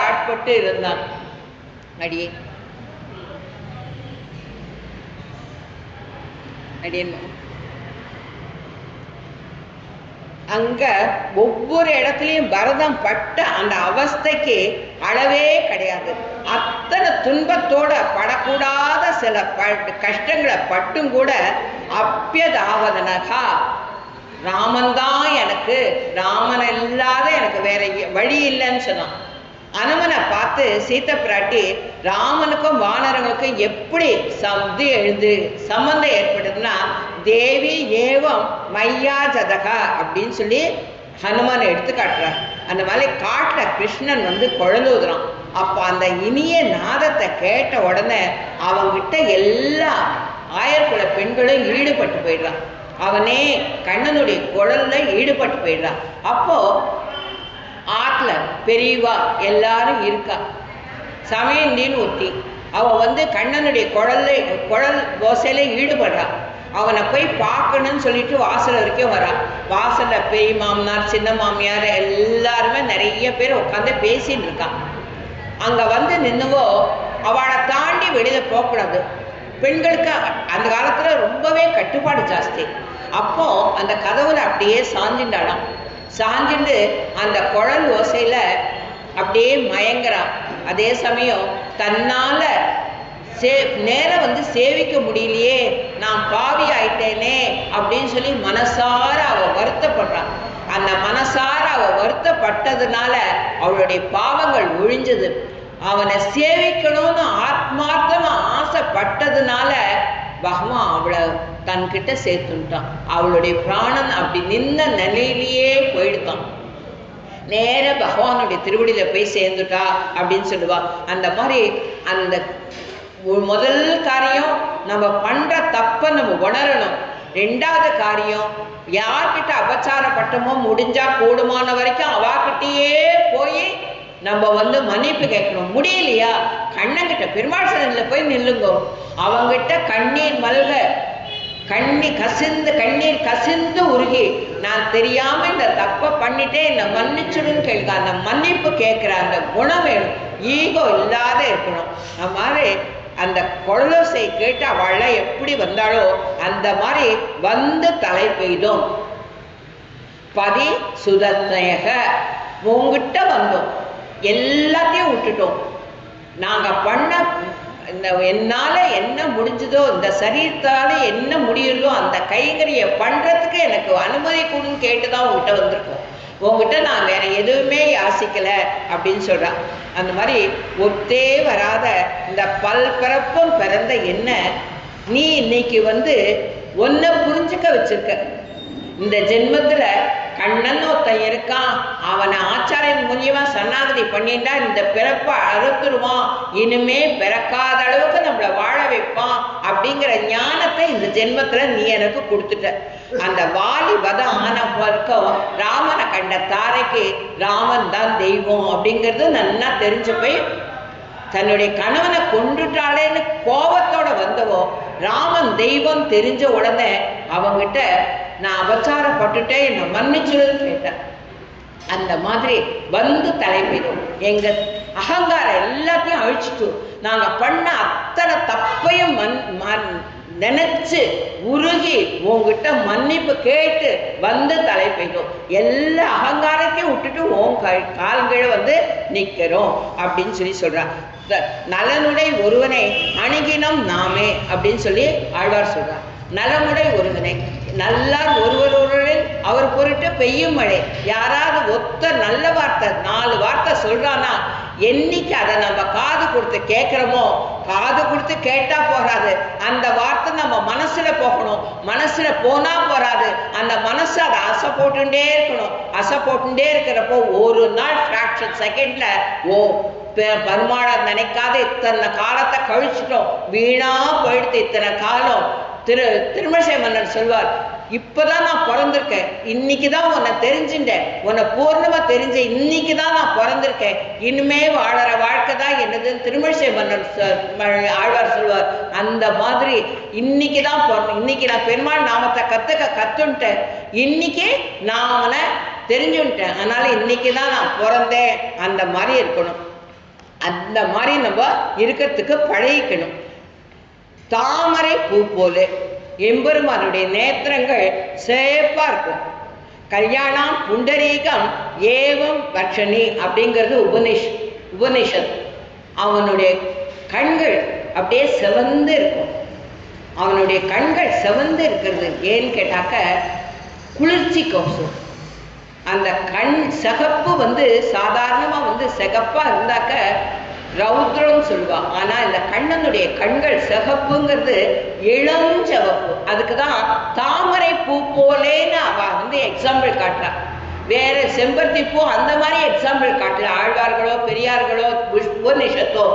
ஆட்பட்டு இருந்தான். அடியே அங்க ஒவ்வொரு இடத்துலையும் பரதம் பட்ட அந்த அவஸ்தைக்கு அளவே கிடையாது. அத்தனை துன்பத்தோட படக்கூடாத சில கஷ்டங்களை பட்டும் கூட அப்பியதாவதனகா ராமன்தான் எனக்கு, ராமன் இல்லாத எனக்கு வேற வழி இல்லைன்னு சொன்னான். அனுமனை பார்த்து சீத்த பிராட்டி ராமனுக்கும் வானரங்களுக்கும் எப்படி சம்பந்தம் ஏற்படுதுன்னா தேவி ஏவம் மையா ஜதகா அப்படின்னு சொல்லி ஹனுமான் எடுத்து காட்டுறார். அந்த மாதிரி காட்டுற கிருஷ்ணன் குழலுதுறான். அப்போ அந்த இனிய நாதத்தை கேட்ட உடனே அவங்கிட்ட எல்லா ஆயர்குல பெண்களும் ஈடுபட்டு போயிடுறான். அவனே கண்ணனுடைய குழல்ல ஈடுபட்டு போயிடுறான். அப்போ ஆற்றுல பெரியவா எல்லாரும் இருக்கா. சமயந்தின்னு ஒத்தி அவ கண்ணனுடைய குழல் ஓசையில ஈடுபடுறான். அவனை போய் பார்க்கணும்னு சொல்லிட்டு வாசல் வரைக்கும் வரான். வாசல்ல பெரிய மாமனார் சின்ன மாமியார் எல்லாருமே நிறைய பேர் உட்காந்து பேசின்னு இருக்கான். அங்க நின்னுவோ அவளை தாண்டி வெளியில போகக்கூடாது. பெண்களுக்கு அந்த காலத்துல ரொம்பவே கட்டுப்பாடு ஜாஸ்தி. அப்போ அந்த கதவுல அப்படியே சாஞ்சிண்டாளாம். சாஞ்சிண்டு அந்த குழல் ஓசையில அப்படியே மயங்குறான். அதே சமயம் தன்னால நேரம் சேவிக்க முடியலையே, நான் பாவி ஆயிட்டேனே அப்படின்னு சொல்லி மனசார அவ வருத்தப்படுறான். அந்த மனசார அவ வருத்தப்பட்டதுனால அவளுடைய பாவங்கள் ஒழிஞ்சது. அவனை சேவிக்கணும்னு ஆத்மார்த்தமா ஆசைப்பட்டதுனால பகவான் அவளை தன்கிட்ட சேர்த்துட்டான். அவளுடைய பிராணன் அப்படி நின்ன நிலையிலேயே போயிடுத்தான். நேர பகவானுடைய திருவடியில போய் சேர்ந்துட்டா அப்படின்னு சொல்லுவா. அந்த மாதிரி அந்த முதல் காரியம் நம்ம பண்ற தப்ப நம்ம உணரணும். 2வது காரியம் யார்கிட்ட அபச்சாரப்பட்டமோ முடிஞ்சா கூடுமான வரைக்கும் அவாக்கிட்டேயே போய் நம்ம மன்னிப்பு கேட்கணும். முடியலையா கண்ணங்கிட்ட பெருமாள் சன்னதியில போய் நில்லுங்கோ. அவங்கிட்ட கண்ணீர் மல்க, கண்ணீர் கசிந்து உருகி நான் தெரியாம இந்த தப்பை பண்ணிட்டே என்னை மன்னிச்சுடுன்னு கேட்க அந்த மன்னிப்பு கேட்கிற அந்த குணம் வேணும். ஈகோ இல்லாத இருக்கணும். அந்த மாதிரி அந்த குழலோசை கேட்டு அவள எப்படி வந்தாலோ அந்த மாதிரி தலை பெய்தோம். பதி சுதத்னயக உங்ககிட்ட வந்தோம், எல்லாத்தையும் விட்டுட்டோம். நாங்க பண்ண என்னால என்ன முடிஞ்சதோ, இந்த சரீரத்தால என்ன முடியலோ அந்த கைங்கரிய பண்றதுக்கு எனக்கு அனுமதி கொடுன்னு கேட்டுதான் உங்ககிட்ட வந்திருக்கோம். உங்ககிட்ட நான் வேற எதுவுமே யாசிக்கல அப்படின்னு சொல்றான். அந்த மாதிரி ஒத்தே வராத இந்த பல்பரப்பும் பிறந்த என்ன நீ இன்னைக்கு ஒன்ன புரிஞ்சுக்க வச்சிருக்க. இந்த ஜென்மத்துல கண்ணன் ஒருத்தன் இருக்கான், அவனை ஆச்சாரியன் மூலியமா சரணாகதி பண்ணிட்டா இந்த பிறப்பை அறுத்துருவான், இனிமே பிறக்காத அளவுக்கு நம்மளை வாழ வைப்பான் அப்படிங்கிற ஞானத்தை இந்த ஜென்மத்துல நீ எனக்கு கொடுத்துட்ட. அந்த வாலி வதம் ஆன வரைக்கும் ராமனை கண்ட தாரைக்கு ராமன் தான் தெய்வம் அப்படிங்கிறது நல்லா தெரிஞ்சு போய் தன்னுடைய கணவனை கொண்டுட்டாளேன்னு கோபத்தோட வந்தவோ ராமன் தெய்வம் தெரிஞ்ச உடனே அவங்கிட்ட நான் அபச்சாரப்பட்டுட்டே என்னை மன்னிச்சுடுன்னு கேட்டேன். அந்த மாதிரி வந்து தலைமையிடும் எங்க அகங்காரம் எல்லாத்தையும் அழிச்சிட்டு நாங்க பண்ண அத்தனை தப்பையும் நினைச்சு உருகி உங்ககிட்ட மன்னிப்பு கேட்டு வந்து தலை பெய்தோம். எல்லா அகங்காரத்தையும் விட்டுட்டு உன் கால்களை வந்து நிற்கிறோம் அப்படின்னு சொல்லி சொல்றான். நலனுடைய ஒருவனை அணுகினம் நாமே அப்படின்னு சொல்லி ஆழ்வார் சொல்றார். நலமுடைய ஒருவனை நல்லார் ஒருவருடன் அவர் பொருட்டு பெய்யும் மழை. யாராவது ஒத்த நல்ல வார்த்தை 4 வார்த்தை சொல்றானா என்னைக்கு அதை நம்ம காது கொடுத்து கேட்கிறோமோ, காது கொடுத்து கேட்டா போறாது, அந்த வார்த்தை நம்ம மனசுல போகணும். மனசுல போனா போறாது, அந்த மனசு அதை அசை போட்டுட்டே இருக்கணும். அசை போட்டுட்டே இருக்கிறப்போ ஒரு நாள் ஃப்ராக்ஷன் செகண்ட்ல பெருமாளை நினைக்காத இத்தனை காலத்தை கழிச்சிட்டோம், வீணா போயிடுத்து இத்தனை காலம். திருமழிசை மன்னன் சொல்வார், இப்பதான் நான் பிறந்திருக்கேன், இன்னைக்கு தான் உன்னை தெரிஞ்சுட்டேன், உன்னை பூர்ணமா தெரிஞ்ச இன்னைக்கு தான் நான் பிறந்திருக்கேன், இனிமே வாழற வாழ்க்கை தான் என்னதுன்னு திருமழிசை மன்னன் ஆழ்வார் சொல்வார். அந்த மாதிரி இன்னைக்கு தான் பிறந்தேன், இன்னைக்கு நான் பெருமாள் நாமத்தை கத்துன்ட்டேன், இன்னைக்கே நான் அவனை தெரிஞ்சுட்டேன், அதனால இன்னைக்கு தான் நான் பிறந்தேன். அந்த மாதிரி இருக்கணும். அந்த மாதிரி நம்ம இருக்கிறதுக்கு பழகிக்கணும். தாமரை பூ போல எம்பெருமானுடைய நேத்திரங்கள் சேப்பா இருக்கும். கல்யாணம் புண்டரீகம் ஏவம் வர்ஷனி அப்படிங்கிறது உபனிஷத். அவனுடைய கண்கள் அப்படியே செவந்து இருக்கும். அவனுடைய கண்கள் செவந்து இருக்கிறது ஏன்னு கேட்டாக்க குளிர்ச்சி கோசம். அந்த கண் சிகப்பு சாதாரணமாக சிகப்பா இருந்தாக்க ரௌத்ரம் சொல்லுவா. ஆனா இந்த கண்ணனுடைய கண்கள் சிகப்புங்கிறது இளஞ்சவப்பு. அதுக்குதான் தாமரை பூ போலேன்னு அவ எக்ஸாம்பிள் காட்டுறா. வேற செம்பருத்தி பூ அந்த மாதிரி எக்ஸாம்பிள் காட்டல ஆழ்வார்களோ பெரியார்களோ உபநிஷத்தோ.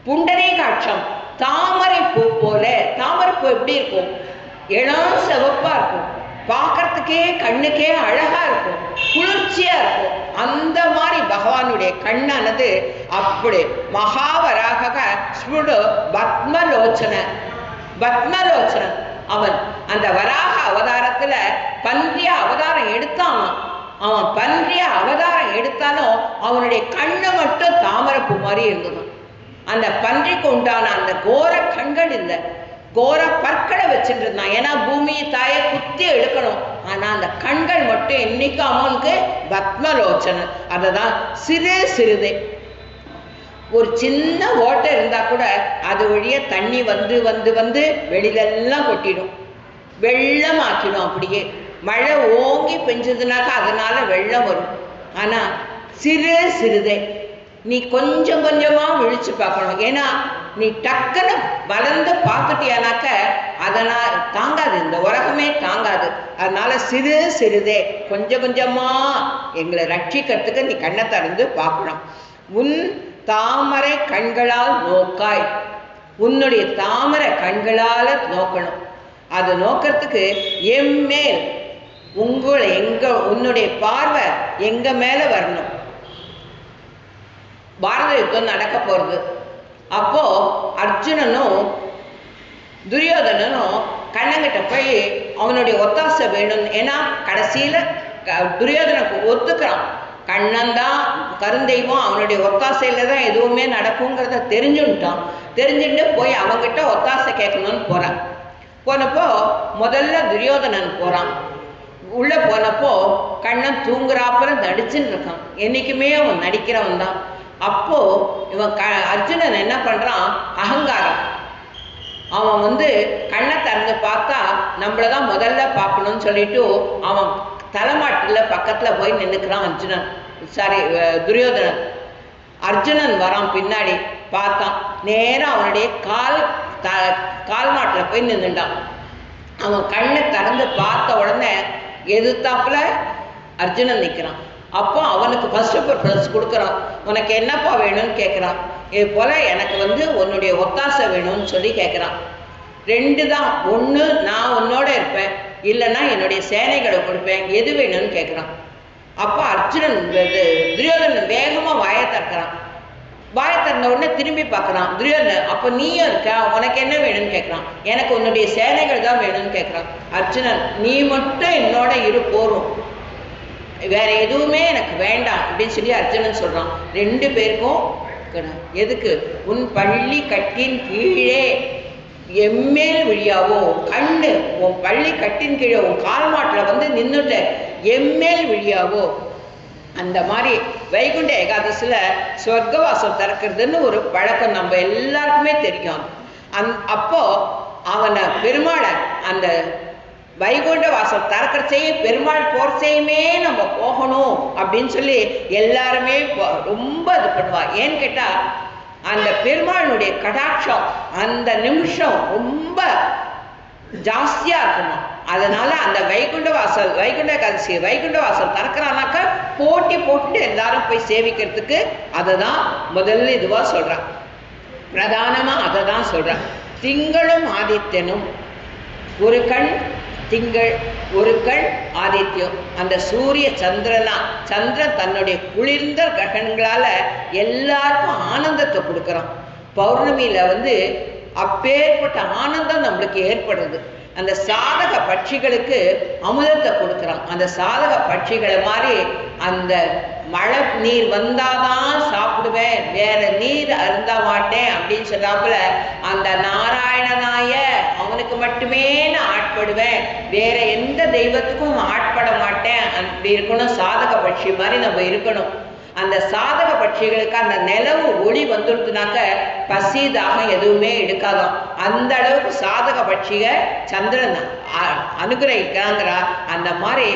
புண்டரீகாட்சம் தாமரை பூ போல. தாமரை பூ எப்படி இருக்கும்? இளம் சிவப்பா இருக்கும், பார்க்கறதுக்கே கண்ணுக்கே அழகா இருக்கும், குளிர்ச்சியா இருக்கும். அந்த மாதிரி பகவானுடைய கண்ணானது அப்படி மகாவராக ஸ்முடு பத்மலோச்சனன். அவன் அந்த வராக அவதாரத்துல பன்றிய அவதாரம் எடுத்தான். அவன் பன்றிய அவதாரம் எடுத்தாலும் அவனுடைய கண்ணு மட்டும் தாமரைப்பூ மாதிரி இருந்தது. அந்த பன்றிக்கு உண்டான அந்த கோர கண்கள் இல்லை, கோர பற்களை வச்சுட்டு இருந்தான். ஏன்னா பூமியை தாயை குத்தி எடுக்கணும். ஆனா அந்த கண்கள் மட்டும் இன்னைக்கு அவனுக்கு பத்மலோச்சனன். அததான் சிறுதே ஒரு சின்ன ஓட்டை இருந்தா கூட அது வழிய தண்ணி வந்து வெளியிலெல்லாம் கொட்டிடும், வெள்ளம் ஆக்கிடும். அப்படியே மழை ஓங்கி பெஞ்சதுனாக்கா அதனால வெள்ளம் வரும். ஆனா சிறுதே நீ கொஞ்சம் கொஞ்சமா விழிச்சு பார்க்கணும். ஏன்னா நீ டக்குன்னு வளர்ந்து பார்த்துட்டியானாக்க அதனால் தாங்காது, இந்த உலகமே தாங்காது. அதனால சிறுதே கொஞ்சம் கொஞ்சமா எங்களை ரட்சிக்கிறதுக்கு நீ கண்ணை திறந்து பார்க்கணும். உன் தாமரை கண்களால் நோக்காய். உன்னுடைய தாமரை கண்களால நோக்கணும். அது நோக்கிறதுக்கு எம்மேல் உன்னுடைய பார்வை எங்க மேல வரணும். பாரத யுத்தம் நடக்க போறது. அப்போ அர்ஜுனனும் துரியோதனனும் கண்ணங்கிட்ட போய் அவனுடைய ஒத்தாசை வேணும். ஏன்னா கடைசியில துரியோதனுக்கு ஒத்துக்கிறான், கண்ணன் தான் கருந்தெய்வம், அவனுடைய ஒத்தாசையில தான் எதுவுமே நடக்குங்கிறத தெரிஞ்சுட்டு போய் அவங்கிட்ட ஒத்தாசை கேட்கணும்னு போறான். போனப்போ முதல்ல துரியோதனன் போறான். உள்ள போனப்போ கண்ணன் தூங்குறாப்புல நடிச்சுன்னு இருக்கான். என்னைக்குமே அவன் நடிக்கிறவன் தான். அப்போ இவன் அர்ஜுனன் என்ன பண்றான், அகங்காரம். அவன் கண்ணை திறந்து பார்த்தா நம்மளதான் முதல்ல பார்க்கணும்னு சொல்லிட்டு அவன் தலைமாட்டுல பக்கத்துல போய் நின்னுக்கிறான் துரியோதனன். அர்ஜுனன் வரான் பின்னாடி, பார்த்தான். நேரம் அவனுடைய கால் மாட்டுல போய் நின்றுட்டான். அவன் கண்ணை திறந்து பார்த்த உடனே எதிர்த்தாப்புல அர்ஜுனன் நிற்கிறான். அப்போ அவனுக்கு ஃபர்ஸ்ட் ப்ரிஃபரன்ஸ் கொடுக்குறான். உனக்கு என்னப்பா வேணும்னு கேட்குறான். இது போல் எனக்கு உன்னுடைய ஒத்தாசை வேணும்னு சொல்லி கேட்குறான். 2 தான், ஒன்று நான் உன்னோட இருப்பேன், இல்லைன்னா என்னுடைய சேனைகளை கொடுப்பேன், எது வேணும்னு கேட்குறான். அப்போ அர்ஜுனன் துரியோதனன் வேகமாக வாயை திறக்கிறான். வாயை திறந்த உடனே திரும்பி பார்க்குறான் துரியோதனன். அப்போ நீயும் இருக்க, உனக்கு என்ன வேணும்னு கேட்குறான். எனக்கு உன்னுடைய சேனைகள் தான் வேணும்னு கேட்குறான். அர்ஜுனன், நீ மட்டும் என்னோட இரு போரும், வேற எதுவுமே எனக்கு வேண்டாம் அப்படின்னு சொல்லி அர்ஜுனன் சொல்றான். 2 பேருக்கும் எதுக்கு? உன் பள்ளி கட்டின் கீழே எம்மேல் விழியாவோ, கண்ணு உன் பள்ளி கட்டின் கீழே உன் கால் மாட்டில் நின்றுட்ட எம்மேல் விழியாவோ. அந்த மாதிரி வைகுண்ட ஏகாதசியில் சொர்க்கவாசம் திறக்கிறதுன்னு ஒரு பழக்கம் நம்ம எல்லாருக்குமே தெரியும். அப்போ அவனை பெருமாளை அந்த வைகுண்ட வாசல் திறக்கிறச்சையே பெருமாள் போர்ச்சையுமே நம்ம போகணும் அப்படின்னு சொல்லி எல்லாருமே ரொம்ப இது பண்ணுவா. ஏன்னு கேட்டால் அந்த பெருமாளுடைய கடாட்சம் அந்த நிமிஷம் ரொம்ப ஜாஸ்தியாக இருக்குமா. அதனால அந்த வைகுண்ட வாசல் திறக்கிறானாக்கா போட்டி போட்டு எல்லாரும் போய் சேவிக்கிறதுக்கு அதை தான் முதல்ல இதுவாக சொல்கிறான். பிரதானமாக அதை தான் சொல்கிறான். திங்களும் ஆதித்யனும், ஒரு கண் திங்கள், ஒரு கண் ஆதித்யம். அந்த சூரிய சந்திரன் தன்னுடைய குளிர்ந்த கிரகங்களால் எல்லாருக்கும் ஆனந்தத்தை கொடுக்குறான். பௌர்ணமியில் அப்பேற்பட்ட ஆனந்தம் நம்மளுக்கு ஏற்படுறது. அந்த சாதக பட்சிகளுக்கு அமுதத்தை கொடுக்குறான். அந்த சாதக பட்சிகளை மாதிரி அந்த மழை நீர் வந்தாதான் சாப்பிடுவேன், வேற நீர் அருந்த மாட்டேன் அப்படின்னு சொன்னாப்புல அந்த நாராயணனாய அவனுக்கு மட்டுமே நான் ஆட்படுவேன், வேற எந்த தெய்வத்துக்கும் ஆட்பட மாட்டேன் அப்படி இருக்கணும். சாதக பட்சி மாதிரி நம்ம இருக்கணும். அந்த சாதக பட்சிகளுக்கு அந்த நிலவு ஒளி வந்துடுதுனாக்க பசி தாகம் எதுவுமே எடுக்காதான். அந்த அளவுக்கு சாதக பட்சிக சந்திரன் அனுகிரகிக்கிறாங்கிறா. அந்த மாதிரி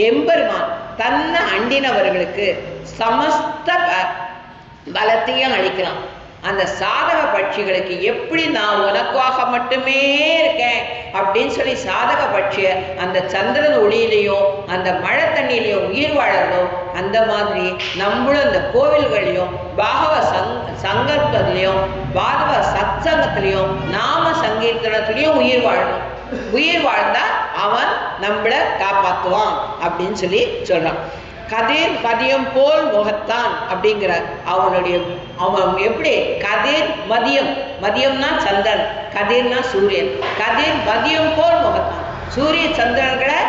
எம்பெருமான் தன்னை அண்டினவர்களுக்கு சமஸ்த பலத்தையும் அளிக்கலாம். அந்த சாதக பட்சிகளுக்கு எப்படி நான் உனக்காக மட்டுமே இருக்கேன் அப்படின்னு சொல்லி சாதக பட்சிய அந்த சந்திரன் ஒளியிலையும் அந்த மழை தண்ணியிலையும் உயிர் வாழறதும், அந்த மாதிரி நம்மளும் இந்த கோவில்களையும் பாகவ சங்கத்திலையும் பாகவ சத்சங்கத்திலையும் நாம சங்கீர்த்தனத்திலையும் உயிர் வாழணும். உயிர் வாழ்ந்தா அவன் நம்மளை காப்பாற்றுவான் அப்படின்னு சொல்லி சொல்றான். கதிர் மதியம் போல் முகத்தான் அப்படிங்கிறார். அவன் எப்படி கதிர் மதியம்னா சந்திரன், கதிர்னா சூரியன். கதிர் மதியம் போல் முகத்தான். சூரிய சந்திரன்களை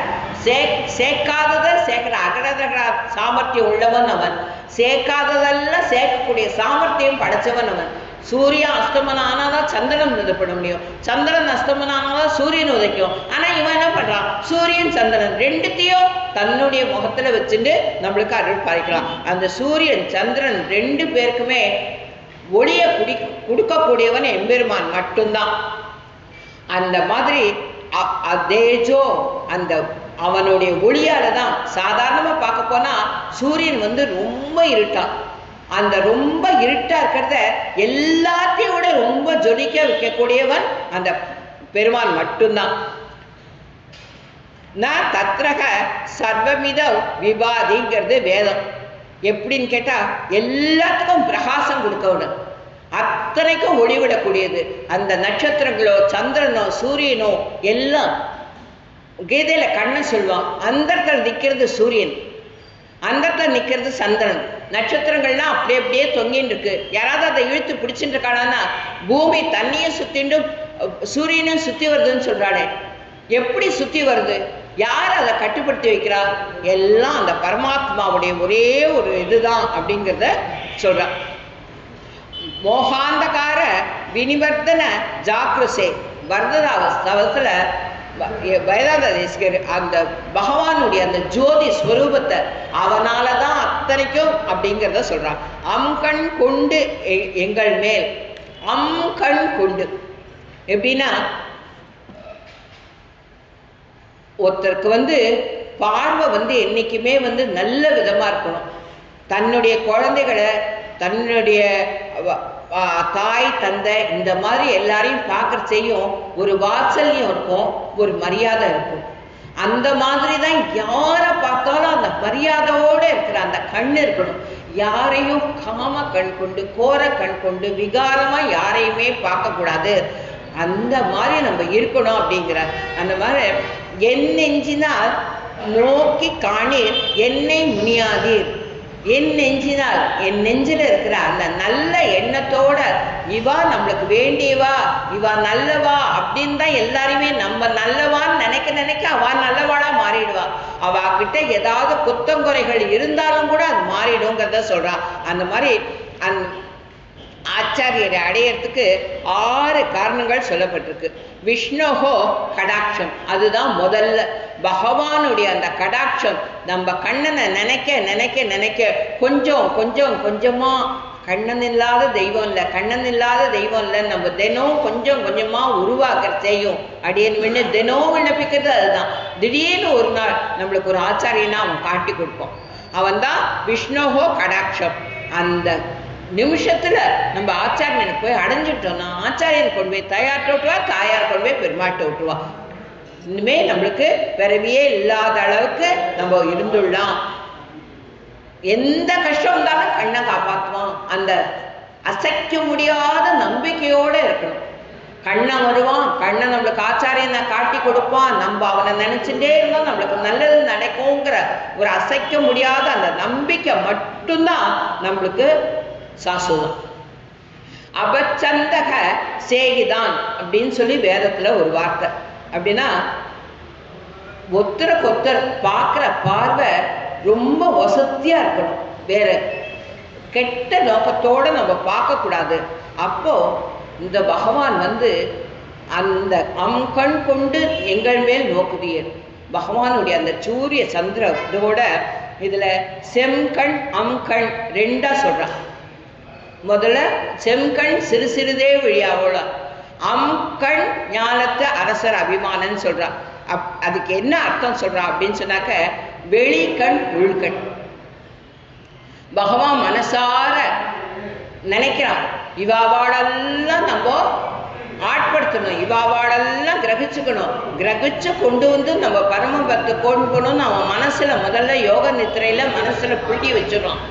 சேர்க்காததை சேர்க்கிற அகடதகட சாமர்த்தியம் உள்ளவன் அவன். சேர்க்காததெல்லாம் சேர்க்கக்கூடிய சாமர்த்தியம் படைச்சவன் அவன். சூரியன் அஸ்தமனம் ஆனாதான் சந்திரன் உதப்பட முடியும், சந்திரன் அஸ்தமனம் ஆனாதான் சூரியன் உதைக்கும். ஆனா இவன் என்ன பண்றான்? சூரியன் சந்திரன் ரெண்டுத்தையும் தன்னுடைய முகத்துல வச்சுட்டு நம்மளுக்கு அருள் பாதிக்கலாம். அந்த சூரியன் சந்திரன் 2 பேருக்குமே ஒளிய கொடுக்கக்கூடியவன் எம்பெருமான் மட்டும்தான். அந்த மாதிரி தேஜோ அந்த அவனுடைய ஒளியால தான். சாதாரணமா பார்க்க போனா சூரியன் ரொம்ப இருட்டான். அந்த ரொம்ப இருட்டா இருக்கிறத எல்லாத்தையும் விட ரொம்ப ஜொலிக்க வைக்கக்கூடியவன் அந்த பெருமான் மட்டும்தான். நான் தத்ரக சர்வமித விபாதிங்கிறது வேதம். எப்படின்னு கேட்டா எல்லாத்துக்கும் பிரகாசம் கொடுக்கணும், அத்தனைக்கும் ஒளிவிடக்கூடியது. அந்த நட்சத்திரங்களோ சந்திரனோ சூரியனோ எல்லாம் கீதையில கண்ணன் சொல்லுவான். அந்தரத்தில் நிற்கிறது சூரியன், அந்தரத்தில் நிற்கிறது சந்திரன். நட்சத்திரங்கள்லாம் அப்படியே தொங்கின்னு இருக்கு. யாராவது அதை இழுத்து பிடிச்சிட்டு இருக்கானா? பூமி தண்ணியும் சுத்திண்டு சூரியனும் சுத்தி வருதுன்னு சொல்றானே, எப்படி சுத்தி வருது? யார் அதை கட்டுப்படுத்தி வைக்கிறா? எல்லாம் அந்த பரமாத்மாவுடைய ஒரே ஒரு இதுதான் அப்படிங்கிறத சொல்றான். மோகாந்தகார வினிவர்த்தன ஜாக்ருசே வர்ததாவஸ்தவத்துல வேதாந்த தேசிகர் அந்த பகவானுடைய அந்த ஜோதி ஸ்வரூபத்தை அவனால தான் அத்தனைக்கும் அப்படிங்கிறத சொல்றான். கண் கொண்டு எங்கள் மேல், கண் கொண்டு எப்படின்னா ஒருத்தருக்கு பார்வை என்னைக்குமே நல்ல விதமா இருக்கணும். தன்னுடைய குழந்தைகளை, தன்னுடைய தாய் தந்தை இந்த மாதிரி எல்லாரையும் பார்க்கறச்சையும் ஒரு வாத்சல்யம் இருக்கும், ஒரு மரியாதை இருக்கும். அந்த மாதிரி தான் யாரை பார்த்தாலும் அந்த மரியாதையோடு இருக்கிற அந்த கண் இருக்கணும். யாரையும் காம கண் கொண்டு கோர கண் கொண்டு விகாரமாக யாரையுமே பார்க்கக்கூடாது. அந்த மாதிரி நம்ம இருக்கணும் அப்படிங்கிறார். அந்த மாதிரி என் நெஞ்சினால் நோக்கி காணீர் என்னை முனியாதீர். என் நெஞ்சினால் என் நெஞ்சில் இருக்கிற அந்த நல்ல எண்ணத்தோட இவா நம்மளுக்கு வேண்டியவா, இவா நல்லவா அப்படின்னு தான் எல்லாருமே நம்ம நல்லவான்னு நினைக்க அவா நல்லவாளா மாறிடுவா. அவகிட்ட ஏதாவது குத்தங்குறைகள் இருந்தாலும் கூட அது மாறிடுங்கிறத சொல்றா. அந்த மாதிரி ஆச்சாரியரை அடையிறதுக்கு 6 காரணங்கள் சொல்லப்பட்டிருக்கு. விஷ்ணுஹோ கடாட்சம், அதுதான் முதல்ல. பகவானுடைய அந்த கடாட்சம் நம்ம கண்ணனை நினைக்க நினைக்க நினைக்க கொஞ்சம் கொஞ்சம் கொஞ்சமா கண்ணன் இல்லாத தெய்வம் இல்லை, கண்ணன் இல்லாத தெய்வம் இல்லை, நம்ம தினம் கொஞ்சம் கொஞ்சமா உருவாக்க செய்யும். அடியன்னு தினம் விண்ணப்பிக்கிறது அதுதான். திடீர்னு ஒரு நாள் நம்மளுக்கு ஒரு ஆச்சாரியனா அவன் காட்டி கொடுப்போம். அவன் தான் விஷ்ணுஹோ கடாட்சம். அந்த நிமிஷத்துல நம்ம ஆச்சாரியனுக்கு போய் அடைஞ்சிட்டோம்னா ஆச்சாரியன் கொண்டு போய் தாயார்ட்ட விட்டுவா, தாயார் கொண்டு போய் பெருமாட்ட விட்டுவா. இனிமே நம்மளுக்கு பிறவியே இல்லாத அளவுக்கு நம்ம இருந்துடலாம். எந்த கஷ்டம் இருந்தாலும் கண்ணை காப்பாற்றுவான். அந்த அசைக்க முடியாத நம்பிக்கையோடு இருக்கணும். கண்ணன் வருவான், கண்ணன் நம்மளுக்கு ஆச்சாரியனை காட்டி கொடுப்பான், நம்ம அவனை நினைச்சுட்டே இருந்தால் நம்மளுக்கு நல்லது நடக்குங்கிற ஒரு அசைக்க முடியாத அந்த நம்பிக்கை மட்டும்தான் நம்மளுக்கு சாசுவம். அபச்சந்தக சேகிதான் அப்படின்னு சொல்லி வேதத்துல ஒரு வார்த்தை. அப்படின்னா ஒருத்தருக்கு ஒருத்தர் பார்க்குற பார்வை ரொம்ப வசதியா இருக்கணும், வேற கெட்ட நோக்கத்தோட நம்ம பார்க்கக்கூடாது. அப்போ இந்த பகவான் அந்த கண் கொண்டு எங்கள் மேல் நோக்குதியர். பகவானுடைய அந்த சூரிய சந்திர இதோட இதுல செம்கண் அம்கண் 2ஆ சொல்றான். முதல்ல செம்கண் சிறு சிறிதே வழியாவோல, அம்கண் ஞானத்தை அரசர் அபிமானன்னு சொல்றான். அதுக்கு என்ன அர்த்தம் சொல்றான் அப்படின்னு சொன்னாக்க, வெளிக்கண் உள்கண். பகவான் மனசார நினைக்கிறான், இவாவாடெல்லாம் நம்ம ஆட்படுத்தணும், இவாவாடெல்லாம் கிரகிச்சுக்கணும், கிரகிச்சு கொண்டு நம்ம பரம பக்தி கொண்டுக்கணும்னு அவன் மனசுல முதல்ல யோக நித்திரையில மனசுல புள்ளி வச்சிடறான்.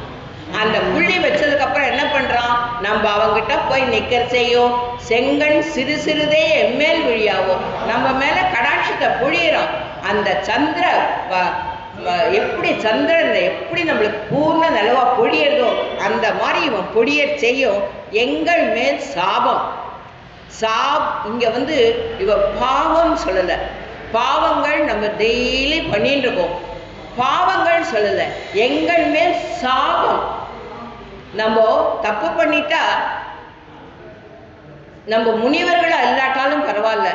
அந்த புள்ளி வச்சதுக்கு அப்புறம் என்ன பண்றான், நம்ம அவங்கிட்ட போய் நிக்கிற செய்யும். செங்கண் சிறு சிறிதே எம்மேல் விழியாவும், நம்ம மேல கடாட்சத்தை பொழியிறான். அந்த சந்திர எப்படி சந்திரன் எப்படி நம்மளுக்கு பூர்ண நிலவா பொழியறதோ அந்த மாதிரி இவன் பொழிய செய்யும். எங்கள் மேல் சாபம் இங்க இவ பாவம் சொல்லல, பாவங்கள் நம்ம டெய்லி பண்ணிட்டு இருக்கோம், பாவங்கள் சொல்லல, எங்கள் மேல் சாபம். நம்ம தப்பு பண்ணிட்டா நம்ம முனிவர்களா இல்லாட்டாலும் பரவாயில்ல,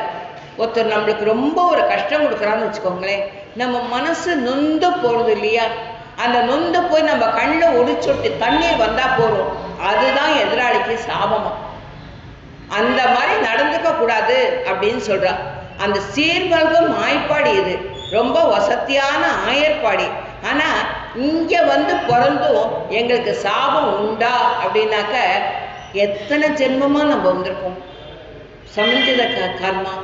ஒருத்தர் நம்மளுக்கு ரொம்ப ஒரு கஷ்டம் கொடுக்குறான்னு வச்சுக்கோங்களேன், நம்ம மனசு நொந்து போறது இல்லையா, அந்த நொந்து போய் நம்ம கண்ணில் ஒடிச்சொட்டு தண்ணீர் வந்தா போறோம், அதுதான் எதிராளிக்கு சாபமா. அந்த மாதிரி நடந்துக்க கூடாது அப்படின்னு சொல்றா. அந்த சீர்வல்கம் ஆய்ப்பாடி இது ரொம்ப வசதியான ஆயர்பாடி. ஆனா இங்க பிறந்தும் எங்களுக்கு சாபம் உண்டா அப்படின்னாக்க, எத்தனை ஜென்மமா நம்ம வந்திருக்கோம். சமஞ்சித கர்மா,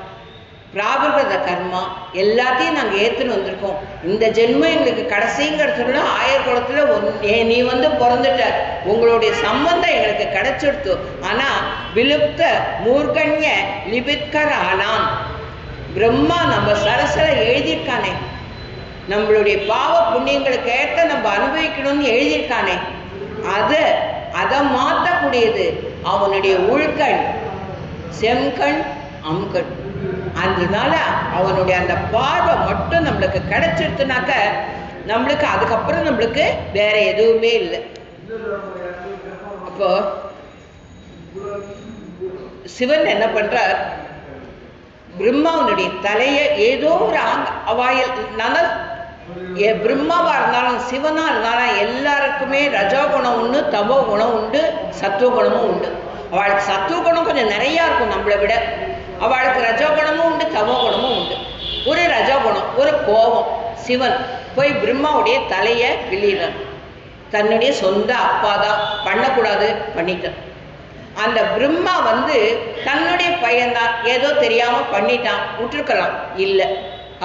பிராபிரத கர்மா எல்லாத்தையும் நாங்கள் ஏற்றுன்னு வந்திருக்கோம். இந்த ஜென்மம் எங்களுக்கு கடைசிங்கிறதுல ஆயர் குளத்துல நீ பிறந்துட்ட, உங்களுடைய சம்பந்தம் எங்களுக்கு கிடைச்சிடுத்து. ஆனா விலுப்த மூர்கண்ய லிபித்கர் ஆனாம், பிரம்மா நம்ம சரசர எழுதியிருக்கானே, நம்மளுடைய பாவ புண்ணியங்களுக்கு ஏற்ற நம்ம அனுபவிக்கணும்னு எழுதியிருக்கானே, அதை மாற்றக்கூடியது அவனுடைய உள்கண் செம்கண் அம்கண். அதனால அவனுடைய அந்த பார்வை மட்டும் நம்மளுக்கு கிடைச்சிருச்சுனாக்க நம்மளுக்கு அதுக்கப்புறம் நம்மளுக்கு வேற எதுவுமே இல்லை. அப்போ சிவன் என்ன பண்றார், பிரம்மாவனுடைய தலையை ஏதோ ஒரு அவாயல் பிரம்மாவா இருந்தாலும் சிவனா இருந்தாலும் எல்லாருக்குமே ரஜோகுணம் உண்டு, தமோ குணம் உண்டு, சத்துவகுணமும் உண்டு. அவளுக்கு சத்துவகுணம் கொஞ்சம் நிறையா இருக்கும் நம்மளை விட, அவளுக்கு ரஜோகுணமும் உண்டு, தமோ குணமும் உண்டு. ஒரு ரஜோகுணம், ஒரு கோபம். சிவன் போய் பிரம்மாவுடைய தலையை கிள்ளிடுறான். தன்னுடைய சொந்த அப்பா தான், பண்ணக்கூடாது பண்ணிட்டான். அந்த பிரம்மா தன்னுடைய பையன்தான், ஏதோ தெரியாம பண்ணிட்டான், விட்டுருக்கலாம் இல்லை.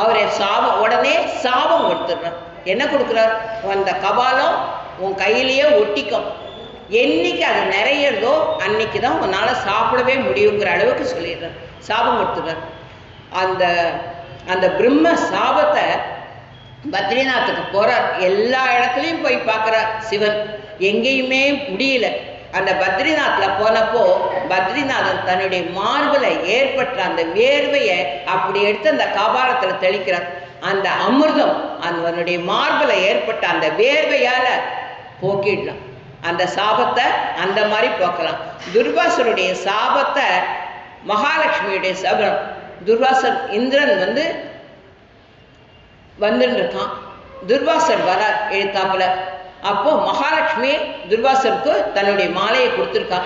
அவரை சாபம் உடனே சாபம் கொடுத்துடுறார். என்ன கொடுக்குறார்? அந்த கபாலம் உன் கையிலேயே ஒட்டிக்கும், என்னைக்கு அது நிறையிறதோ அன்னைக்கு தான் உன்னால் சாப்பிடவே முடியுங்கிற அளவுக்கு சொல்லிடுறார். சாபம் கொடுத்துடுறார். அந்த அந்த பிரம்ம சாபத்தை பத்ரிநாத்துக்கு போகிறார். எல்லா இடத்துலையும் போய் பார்க்குறார் சிவன், எங்கேயுமே முடியல. அந்த பத்ரிநாத்தில் போனப்போ பத்ரிநாதன் தன்னுடைய மார்பில் ஏற்பட்ட அந்த வேர்வையை அப்படி எடுத்து அந்த கபாலத்தில் தெளிக்கிறார். அந்த அமிர்தம் அவனுடைய மார்பில் ஏற்பட்ட அந்த வேர்வையால் போக்கிடலாம். அந்த சாபத்தை அந்த மாதிரி போக்கலாம். துர்வாசருடைய சாபத்தை மகாலட்சுமியுடைய சாபம். துர்வாசர் இந்திரன் வந்துட்டு இருக்கான். துர்வாசர் வரார் எழுத்தாப்புல. அப்போ மகாலட்சுமி துர்வாசருக்கு தன்னுடைய மாலையை கொடுத்துருக்கா.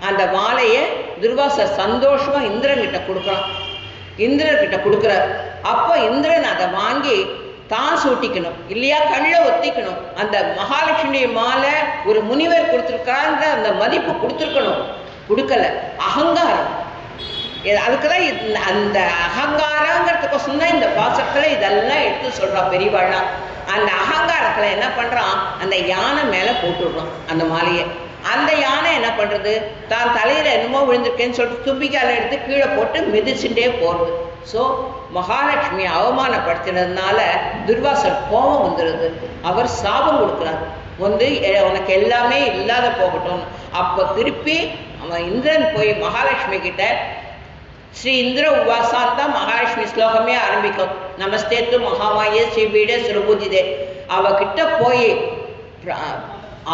அந்த மாலையை துர்வாசர் சந்தோஷமா இந்திரன்கிட்ட கொடுக்குறான். இந்திரன்கிட்ட கொடுக்குறார். அப்போ இந்திரன் அதை வாங்கி தான் சூட்டிக்கணும் இல்லையா, கண்ணில் ஒத்திக்கணும். அந்த மகாலட்சுமியுடைய மாலை ஒரு முனிவர் கொடுத்துருக்கான்ற அந்த மதிப்பு கொடுத்துருக்கணும். கொடுக்கல. அகங்காரம். அதுக்குதான் அந்த அகங்காரங்கிறதுக்கோசம் தான் இந்த பாசத்தில் இதெல்லாம் எடுத்து சொல்றா பெரியவாள்லாம். அந்த அகங்காரத்தில் என்ன பண்ணுறான், அந்த யானை மேலே போட்டுடுறான் அந்த மாலையை. அந்த யானை என்ன பண்ணுறது, தான் தலையில் என்னமோ விழுந்திருக்கேன்னு சொல்லிட்டு தும்பிக்கால எடுத்து கீழே போட்டு மிதிச்சுட்டே போகிறது. ஸோ மகாலட்சுமியை அவமானப்படுத்தினதுனால துர்வாசர் கோபம் வந்துடுது. அவர் சாபம் கொடுக்குறார், உனக்கு எல்லாமே இல்லாத போகட்டும். அப்போ திருப்பி அவன் இந்திரன் போய் மகாலட்சுமி கிட்ட ஸ்ரீ இந்திர உவாசான் தான் மகாலட்சுமி ஸ்லோகமே ஆரம்பிக்கும். நமஸ்தேத்து மகாமாயே ஸ்ரீ பீடே சுரபூஜிதே. அவகிட்ட போய்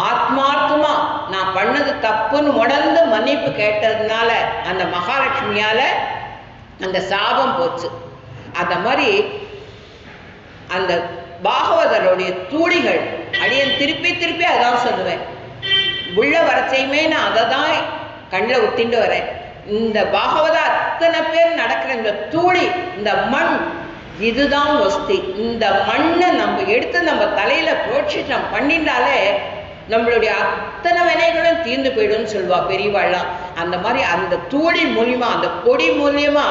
ஆத்மார்த்தமா நான் பண்ணது தப்புன்னு உணர்ந்து மன்னிப்பு கேட்டதுனால அந்த மகாலட்சுமியால அந்த சாபம் போச்சு. அந்த மாதிரி அந்த பாகவதருடைய தூளிகள் அடியன் திருப்பி திருப்பி அதான் சொல்லுவேன். உள்ள வரச்சையுமே நான் அதை தான் கண்ணில் ஊத்திட்டு வரேன். இந்த பாகவத அத்தனை பேர் நடக்கிற இந்த தூளி, இந்த மண், இதுதான் வஸ்தி. இந்த மண்ணை நம்ம எடுத்து நம்ம தலையில புரோட்சிஷம் பண்ணிட்டாலே நம்மளுடைய அத்தனை வினைகளும் தீர்ந்து போயிடும்னு சொல்லுவா பெரியவாள்லாம். அந்த மாதிரி அந்த தூளி மூலியமா, அந்த பொடி மூலியமா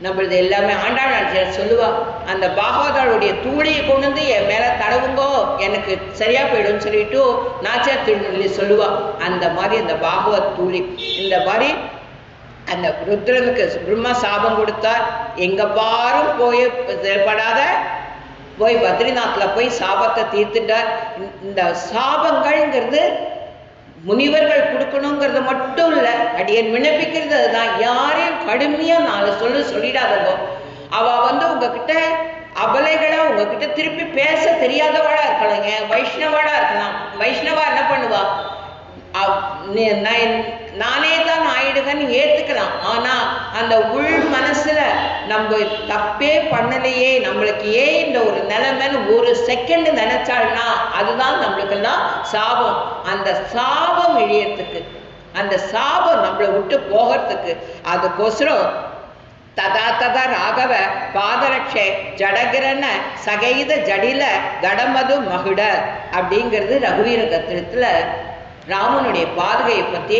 நம்மளது எல்லாமே ஆண்டாள் சொல்லுவா. அந்த பாகவதருடைய தூளியை கொண்டு வந்து என் மேல தடவுங்கோ, எனக்கு சரியா போயிடும்னு சொல்லிட்டு நாச்சியார் திருநெல்லி சொல்லுவா. அந்த மாதிரி அந்த பாகவத் தூளி. இந்த மாதிரி அந்த ருத்ரனுக்கு பிரம்மா சாபம் கொடுத்தார். எங்க பாரும் போய் செயல்படாத போய் பத்ரிநாத்தில் போய் சாபத்தை தீர்த்துட்டார். இந்த சாபங்கள்ங்கிறது முனிவர்கள் கொடுக்கணுங்கிறது மட்டும் இல்லை, அடியன் விண்ணப்பிக்கிறது அதுதான். யாரையும் கடுமையா 4 சொல்லிடாதவோ. அவ உங்ககிட்ட அபலைகளா உங்ககிட்ட திருப்பி பேச தெரியாதவளா இருக்கலாங்க, வைஷ்ணவளா இருக்கலாம். வைஷ்ணவா என்ன பண்ணுவா, நானே தான் ஆயிடுகன்னு ஏத்துக்கலாம். ஆனா அந்த உள் மனசுல நம்ம தப்பே பண்ணலையே, நம்மளுக்கு ஏன் இந்த ஒரு நிலைமைன்னு ஒரு செகண்ட் நினைச்சாள்னா அதுதான் நம்மளுக்கெல்லாம் சாபம். அந்த சாபம் இழியறதுக்கு, அந்த சாபம் நம்மளை விட்டு போகிறதுக்கு, அதுக்கோசரம் ததா ததா ராகவ பாதரட்சே ஜடகிரன சகைத ஜடில கடமது மகுட அப்படிங்கிறது ரகுவீர கத்திரத்துல ராமனுடைய பாதுகையை பற்றி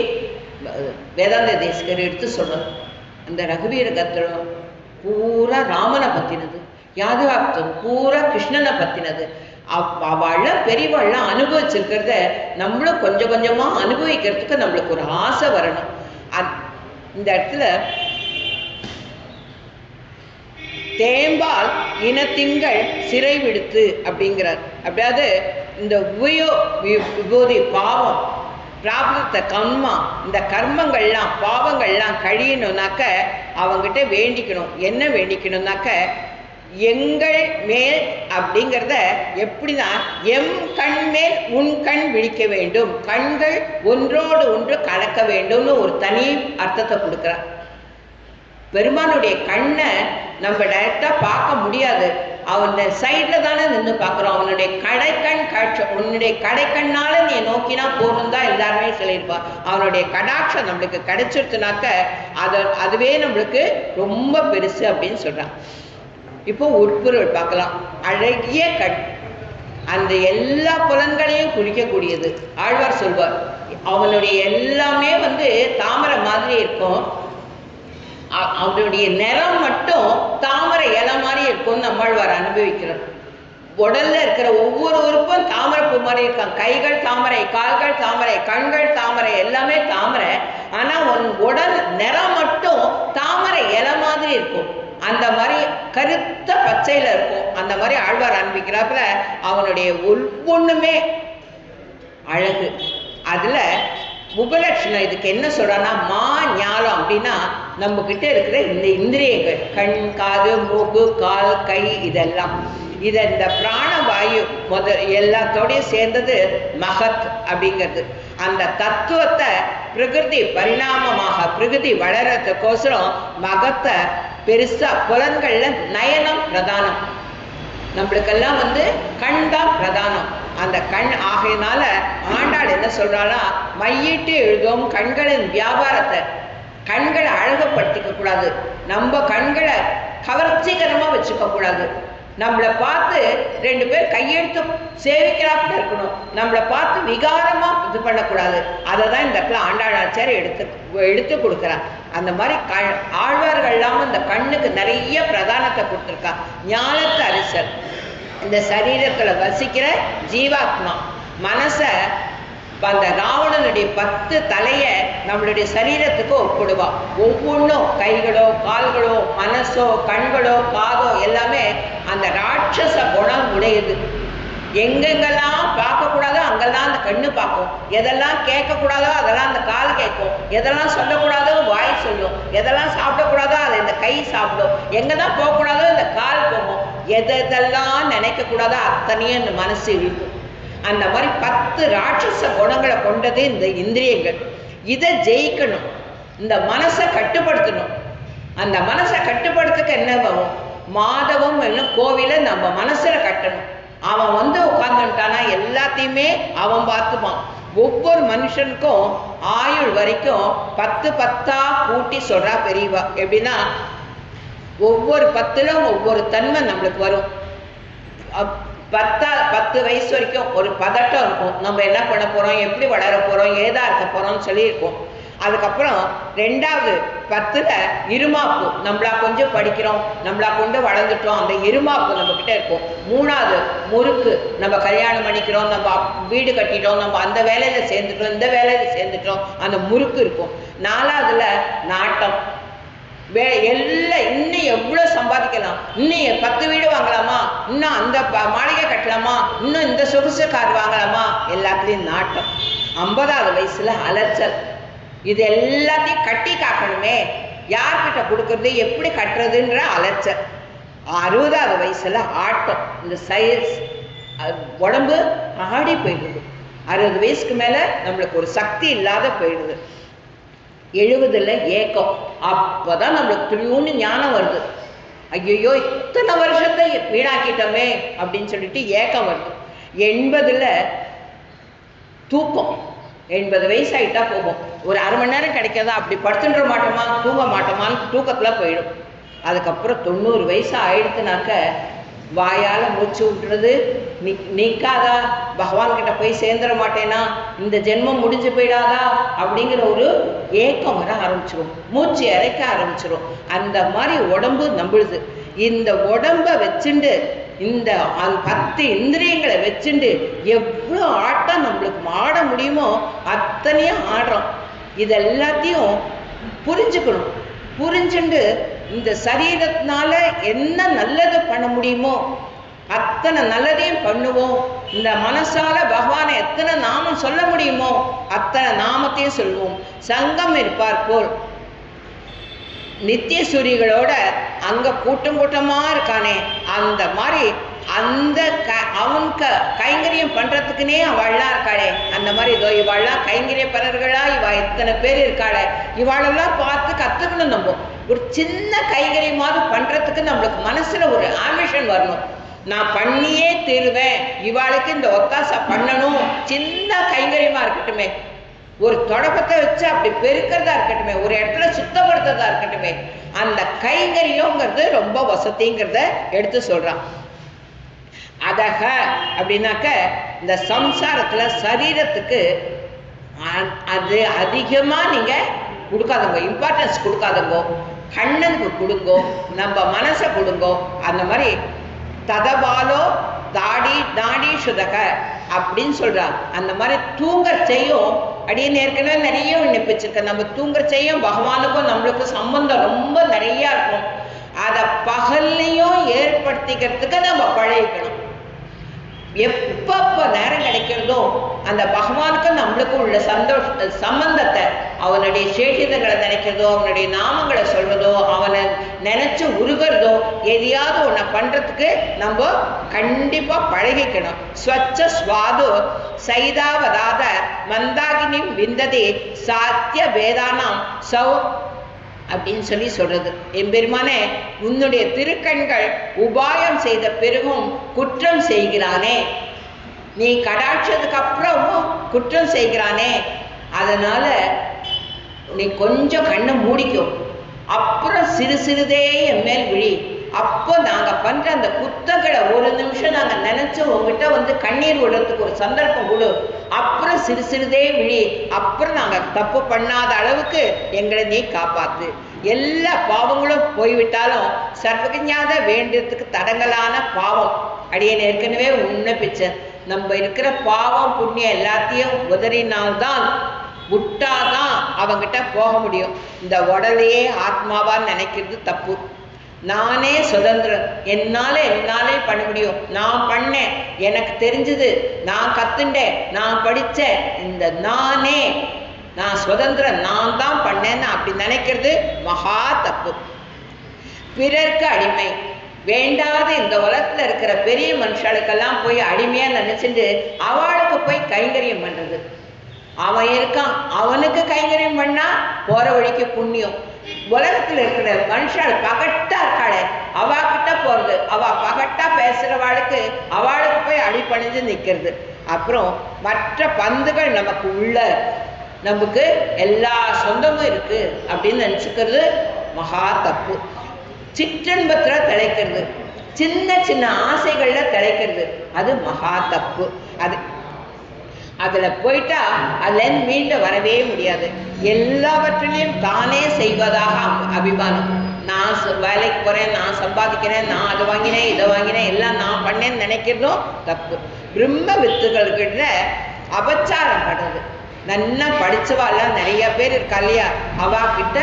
வேதாந்த தேசிகர் எடுத்து சொல்றது. அந்த ரகுவீர கத்திரம் பூரா ராமனை பற்றினது, யாதுவாப்தம் பூரா கிருஷ்ணனை பற்றினது. அவள்லாம் பெரியவாள்லாம் அனுபவிச்சிருக்கிறத நம்மளும் கொஞ்சம் கொஞ்சமாக அனுபவிக்கிறதுக்கு நம்மளுக்கு ஒரு ஆசை வரணும். இந்த இடத்துல தேம்பால் இனத்திங்கள் சிறை விடுத்து அப்படிங்கிறார். அப்படியாவது இந்த விபூதி பாவம் பிராப்தத்தை கர்மா, இந்த கர்மங்கள்லாம் பாவங்கள்லாம் கழியணும்னாக்க அவங்ககிட்ட வேண்டிக்கணும். என்ன வேண்டிக்கணும்னாக்க எங்கள் மேல் அப்படிங்கிறத எப்படின்னா எம் கண் மேல் உன் கண் விழிக்க வேண்டும், கண்கள் ஒன்றோடு ஒன்று கலக்க வேண்டும்னு ஒரு தனி அர்த்தத்தை கொடுக்குறார். பெருமானுடைய கண்ணை நம்ம டைரக்டா பார்க்க முடியாது, அவனுடைய சைட்ல தானே நின்று பார்க்குறோம். அவனுடைய கடைக்கண் காட்சி, உன்னுடைய கடைக்கண்ணால நீ நோக்கினா போகணும் தான் எல்லாருமே சொல்லியிருப்பா. அவனுடைய கடாட்சம் நம்மளுக்கு கிடைச்சிருச்சுனாக்க அதுவே நம்மளுக்கு ரொம்ப பெருசு அப்படின்னு சொல்றான். இப்போ உட்பொருள் பார்க்கலாம். அழகிய கண், அந்த எல்லா புலன்களையும் குறிக்கக்கூடியது. ஆழ்வார் சொல்வார், அவனுடைய எல்லாமே தாமரை மாதிரி இருக்கும், அவனுடைய நிறம் மட்டும் தாமரை இலை மாதிரி இருக்கும்னு அனுபவிக்கிறோம். உடல்ல இருக்கிற ஒவ்வொரு உறுப்பும் தாமரை பூ மாதிரி இருக்காங்க. கைகள் தாமரை, கால்கள் தாமரை, கண்கள் தாமரை, எல்லாமே தாமரை. ஆனா உடல் நிறம் மட்டும் தாமரை இலை மாதிரி இருக்கும். அந்த மாதிரி கருத்த பச்சையில இருக்கும். அந்த மாதிரி ஆழ்வார் அனுப்பிக்கிறாப்புல அவனுடைய ஒவ்வொன்றுமே அழகு. அதுல உபலட்சணம் இதுக்கு என்ன சொல்றான்னா, மா ஞாலம் அப்படின்னா நம்ம கிட்ட இருக்கிற இந்த இந்திரியங்கள், கண், காது, மூக்கு, கால், கை, இதெல்லாம் இந்த பிராணவாயு எல்லாத்தோடையும் சேர்ந்தது மகத் அப்படிங்கிறது. அந்த தத்துவத்தை பிரகிருதி பரிணாமமாக பிரகிருதி வளர்றதுக்கோசரம் மகத்தை பெருசா புலன்கள்ல நயனம் பிரதானம். நம்மளுக்கெல்லாம் கண் தான் பிரதானம். அந்த கண் ஆகையினால ஆண்டாள் என்ன சொல்றாளா, மையிட்டு எழுதும் கண்களின் வியாபாரத்தை. கண்களை அழகப்படுத்திக்க கூடாது, நம்ம கண்களை கவர்ச்சிகரமா வச்சுக்க கூடாது. நம்மளை பார்த்து 2 பேர் கையெழுத்து சேவிக்கிறாப்புல இருக்கணும், நம்மளை பார்த்து விகாரமா இது பண்ணக்கூடாது. அதை தான் இந்த இடத்துல ஆண்டாளாச்சார் எடுத்து கொடுக்குறான். அந்த மாதிரி ஆழ்வார்கள்லாம் இந்த கண்ணுக்கு நிறைய பிரதானத்தை கொடுத்துருக்கா. ஞானத்தை அரசர் இந்த சரீரத்துல வசிக்கிற ஜீவாத்மா மனசை அந்த ராவணனுடைய 10 தலையை நம்மளுடைய சரீரத்துக்கு ஒப்பிடுவா. ஒவ்வொன்றும் கைகளோ கால்களோ மனசோ கண்களோ காதோ எல்லாமே அந்த ராட்சச குணம் உடையது. எங்கெங்கெல்லாம் பார்க்கக்கூடாதோ அங்கெல்லாம் அந்த கண்ணு பார்க்கும், எதெல்லாம் கேட்கக்கூடாதோ அதெல்லாம் அந்த கால் கேட்கும், எதெல்லாம் சொல்லக்கூடாதோ வாய் சொல்லும், எதெல்லாம் சாப்பிடக்கூடாதோ அதை இந்த கை சாப்பிடும், எங்கெல்லாம் போகக்கூடாதோ இந்த கால் போகும், எதெல்லாம் நினைக்கக்கூடாதோ அத்தனையும் இந்த மனசு இழுக்கும். அந்த மாதிரி 10 ராட்சச குணங்களை கொண்டது இந்த இந்திரியங்கள். இதை ஜெயிக்கணும், இந்த மனசை கட்டுப்படுத்தணும். அந்த மனசை கட்டுப்படுத்துக்கு என்ன வரும், மாதவம் என்னும் கோவிலை நம்ம மனசுல கட்டணும். அவன் உட்கார்ந்துட்டானா எல்லாத்தையுமே அவன் பார்த்துப்பான். ஒவ்வொரு மனுஷனுக்கும் ஆயுள் வரைக்கும் 10 கூட்டி சொல்றா பெரியவா. எப்படின்னா ஒவ்வொரு 10லும் ஒவ்வொரு தன்மை நம்மளுக்கு வரும். 10 வயசு வரைக்கும் ஒரு பதட்டம் இருக்கும், நம்ம என்ன பண்ண போறோம், எப்படி வளர போறோம், ஏதா இருக்க போறோம்னு சொல்லியிருக்கோம். அதுக்கப்புறம் 2வது 10ல இருமாப்பு, நம்மளா கொஞ்சம் படிக்கிறோம், நம்மளா கொண்டு வளர்ந்துட்டோம், அந்த இருமாப்பு நம்ம கிட்ட இருக்கும். 3வது முறுக்கு, நம்ம கல்யாணம் பண்ணிக்கிறோம், நம்ம வீடு கட்டிட்டோம், நம்ம அந்த வேலையில சேர்ந்துட்டோம், இந்த வேலையில சேர்ந்துட்டோம், அந்த முறுக்கு இருக்கும். 4வதுல நாட்டம், எல்லாம் இன்னும் எவ்வளோ சம்பாதிக்கலாம், இன்னும் 10 வீடு வாங்கலாமா, இன்னும் அந்த மாளிகை கட்டலாமா, இன்னும் இந்த சொகுசு கார் வாங்கலாமா, எல்லாத்துலேயும் நாட்டம். 50வது வயசுல அலைச்சல், இது எல்லாத்தையும் கட்டி காக்கணுமே, யார்கிட்ட கொடுக்கறது, எப்படி கட்டுறதுன்ற அலைச்சல். 60வது வயசுல ஆட்டம், இந்த சைஸ் உடம்பு ஆடி போயிடுது. 60 வயசுக்கு மேல நம்மளுக்கு ஒரு சக்தி இல்லாத போயிடுது. 70ல ஏக்கம், அப்பதான் நம்மளுக்கு துணிவுன்னு ஞானம் வருது. ஐயோ இத்தனை வருஷத்தை வீணாக்கிட்டோமே அப்படின்னு சொல்லிட்டு ஏக்கம் வருது. 80ல தூக்கம், 80 வயசு ஆகிட்டா போகும், ஒரு அரை மணி நேரம் கிடைக்காதா அப்படி படுத்துன்ற மாட்டோமா, தூங்க மாட்டோமான்னு தூக்கத்தில் போயிடும். அதுக்கப்புறம் 90 வயசு ஆயிடுத்துனாக்க வாயால் மூச்சு விட்டுறது நிற்காதா, பகவான்கிட்ட போய் சேர்ந்துட மாட்டேனா, இந்த ஜென்மம் முடிஞ்சு போயிடாதா அப்படிங்கிற ஒரு ஏக்கம் வர ஆரம்பிச்சிடும், மூச்சு இறைக்க ஆரம்பிச்சிடும். அந்த மாதிரி உடம்பு நம்புழுது. இந்த உடம்பை வச்சுண்டு இந்த 10 இந்திரியங்களை வச்சுண்டு எவ்வளோ ஆட்டம் நம்மளுக்கு ஆட முடியுமோ அத்தனையும் ஆடுறோம். இதெல்லாத்தையும் புரிஞ்சுக்கணும். புரிஞ்சுண்டு இந்த சரீரத்தினால என்ன நல்லது பண்ண முடியுமோ அத்தனை நல்லதையும் பண்ணுவோம். இந்த மனசால பகவானை எத்தனை நாமம் சொல்ல முடியுமோ அத்தனை நாமத்தையும் சொல்லுவோம். சங்கம் இருப்பார் போல் நித்திய சூரிகளோட அங்க கூட்டம் கூட்டமா இருக்கானே, அந்த மாதிரி அந்த அவனுக்கு கைங்கரியம் பண்றதுக்குன்னே அவள்லாம் இருக்காளே, அந்த மாதிரி இதோ இவாள்லாம் கைங்கரிய பரர்களா, இவா எத்தனை பேர் இருக்காளே, இவாளெல்லாம் பார்த்து கத்துக்கணும். நம்ம ஒரு சின்ன கைங்கரியமாவது பண்றதுக்கு நம்மளுக்கு மனசுல ஒரு ஆம்பிஷன் வரணும். நான் பண்ணியே தீருவேன், இவாளுக்கு இந்த ஒத்தாசை பண்ணணும், சின்ன கைங்கரியமா இருக்கட்டுமே, ஒரு தொடக்கத்தை வச்சு அப்படி பெருக்கிறதா இருக்கட்டுமே, ஒரு இடத்துல சுத்தப்படுத்துறதா இருக்கட்டுமே, அந்த கைங்கரியங்கிறது ரொம்ப வசதிங்கிறத எடுத்து சொல்றான். அதக அப்படின்னாக்க இந்த சம்சாரத்துல சரீரத்துக்கு அது அதிகமா நீங்க கொடுக்காதங்க, இம்பார்ட்டன்ஸ் கொடுக்காதங்கோ, கண்ணனுக்கு கொடுங்கோ, நம்ம மனசை கொடுங்கோ. அந்த மாதிரி ததபாலோ தாடி தாடி சுதக அப்படின்னு சொல்றார். அந்த மாதிரி தூங்க செய்யும் அப்படின்னு ஏற்கனவே நிறைய விண்ணப்பிச்சிருக்க. நம்ம தூங்க செய்யும் பகவானுக்கும் நம்மளுக்கும் சம்பந்தம் ரொம்ப நிறைய இருக்கும். அதை பகல்லையும் ஏற்படுத்திக்கிறதுக்கு நம்ம பழகிக்கணும். எப்பப்போ நேரம் கிடைக்கிறதோ அந்த பகவானுக்கும் நம்மளுக்கும் உள்ள சம்பந்தத்தை, அவனுடைய சேஷிதங்களை நினைக்கிறதோ, அவனுடைய நாமங்களை சொல்றதோ, அவனை நினைச்சு உருகிறதோ, எதையாவது ஒன்றை பண்றதுக்கு நம்ம கண்டிப்பா பழகிக்கணும். ஸ்வச்ச ஸ்வாது சைதாவதாத மந்தாகினி விந்ததே சாத்திய வேதானாம் சௌ அப்படின்னு சொல்றது. எம்பெருமானே, உன்னுடைய திருக்கண்கள் உபாயம் செய்த பிறகும் குற்றம் செய்கிறானே, நீ கடாட்சத்துக்கு அப்புறமும் குற்றம் செய்கிறானே, அதனால நீ கொஞ்சம் கண்ணை மூடிக்கும், அப்புறம் சிறு சிறிதே என் மேல் விழி. அப்போ நாங்கள் பண்ணுற அந்த குத்தங்களை ஒரு நிமிஷம் நாங்கள் நினச்சி உங்ககிட்ட கண்ணீர் விடுறதுக்கு ஒரு சந்தர்ப்பம் கொடு, அப்புறம் சிறு சிறிதே விழி, அப்புறம் நாங்கள் தப்பு பண்ணாத அளவுக்கு எங்களை நீ காப்பாத்து. எல்லா பாவங்களும் போய்விட்டாலும் சர்வகஞாத வேண்டியதுக்கு தடங்கலான பாவம் அடியேன் ஏற்கனவே விண்ணப்பிச்சேன். நம்ம இருக்கிற பாவம் புண்ணியம் எல்லாத்தையும் உதறினால்தான் விட்டாதான் அவங்கிட்ட போக முடியும். இந்த உடலையே ஆத்மாவா நினைக்கிறது தப்பு. நானே சுதந்திரம், என்னாலே பண்ண முடியும், நான் பண்ணேன், எனக்கு தெரிஞ்சது, நான் கத்துண்டேன், நான் படித்தேன், இந்த நானே, நான் சுதந்திரம், நான் தான் பண்ணேன்னு அப்படி நினைக்கிறது மகா தப்பு. பிறர்க்கு அடிமை வேண்டாத இந்த உலகத்துல இருக்கிற பெரிய மனுஷாளுக்கெல்லாம் போய் அடிமையா நினைச்சிட்டு அவளுக்கு போய் கைங்கரியம் பண்றது. அவன் இருக்கான், அவனுக்கு கைங்கரியம் பண்ணா போற வழிக்கு புண்ணியம். உலகத்துல இருக்கிற மனுஷாள் பகட்டா இருக்காளே, அவகிட்ட போறது, அவ பகட்டா பேசுறவாளுக்கு அவளுக்கு போய் அடிபணிஞ்சு நிக்கிறது. அப்புறம் மற்ற பந்துகள் நமக்கு உள்ள, நமக்கு எல்லா சொந்தமும் இருக்கு அப்படின்னு நினைச்சுக்கிறது மகா தப்பு. சிற்றன்பத்துல திளைக்கிறது, சின்ன சின்ன ஆசைகள்ல திளைக்கிறது, அது மகா தப்பு. அதுல போயிட்டா அதுல மீண்டு வரவே முடியாது. எல்லாவற்றிலையும் தானே செய்வதாக அபிமானம். நான் வேலைக்கு போறேன், நான் சம்பாதிக்கிறேன், நான் அதை வாங்கினேன் இதை வாங்கினேன் எல்லாம் நான் பண்ணேன்னு நினைக்கிறதும் தப்பு. பிரம்ம வித்துகள்கிட்ட அபச்சாரம் படுறது. நல்லா படிச்சவாலாம் நிறைய பேர் இருக்கா இல்லையா, அவகிட்ட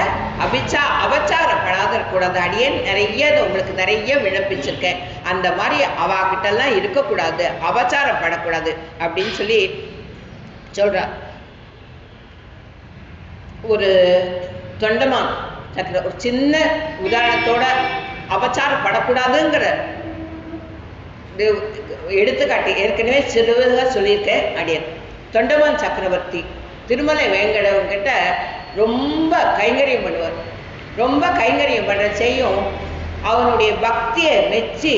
அபச்சாரப்படாத இருக்கக்கூடாது. அடியே நிறைய உங்களுக்கு நிறைய விண்ணப்பிச்சிருக்கேன். அந்த மாதிரி அவகிட்டெல்லாம் இருக்கக்கூடாது, அபச்சாரப்படக்கூடாது அப்படின்னு சொல்லி சொல்றா. ஒரு தொண்டமான் சக்கர ஒரு சின்ன உதாரணத்தோட அபச்சாரப்படக்கூடாதுங்கிற எடுத்துக்காட்டி ஏற்கனவே சிறுவதாக சொல்லியிருக்கேன். அடியன் தொண்டமான் சக்கரவர்த்தி திருமலை வேங்கடவங்கிட்ட ரொம்ப கைங்கரியம் பண்ணுவார். ரொம்ப கைங்கரியம் பண்ணுற செய்யும் அவனுடைய பக்தியை மெச்சி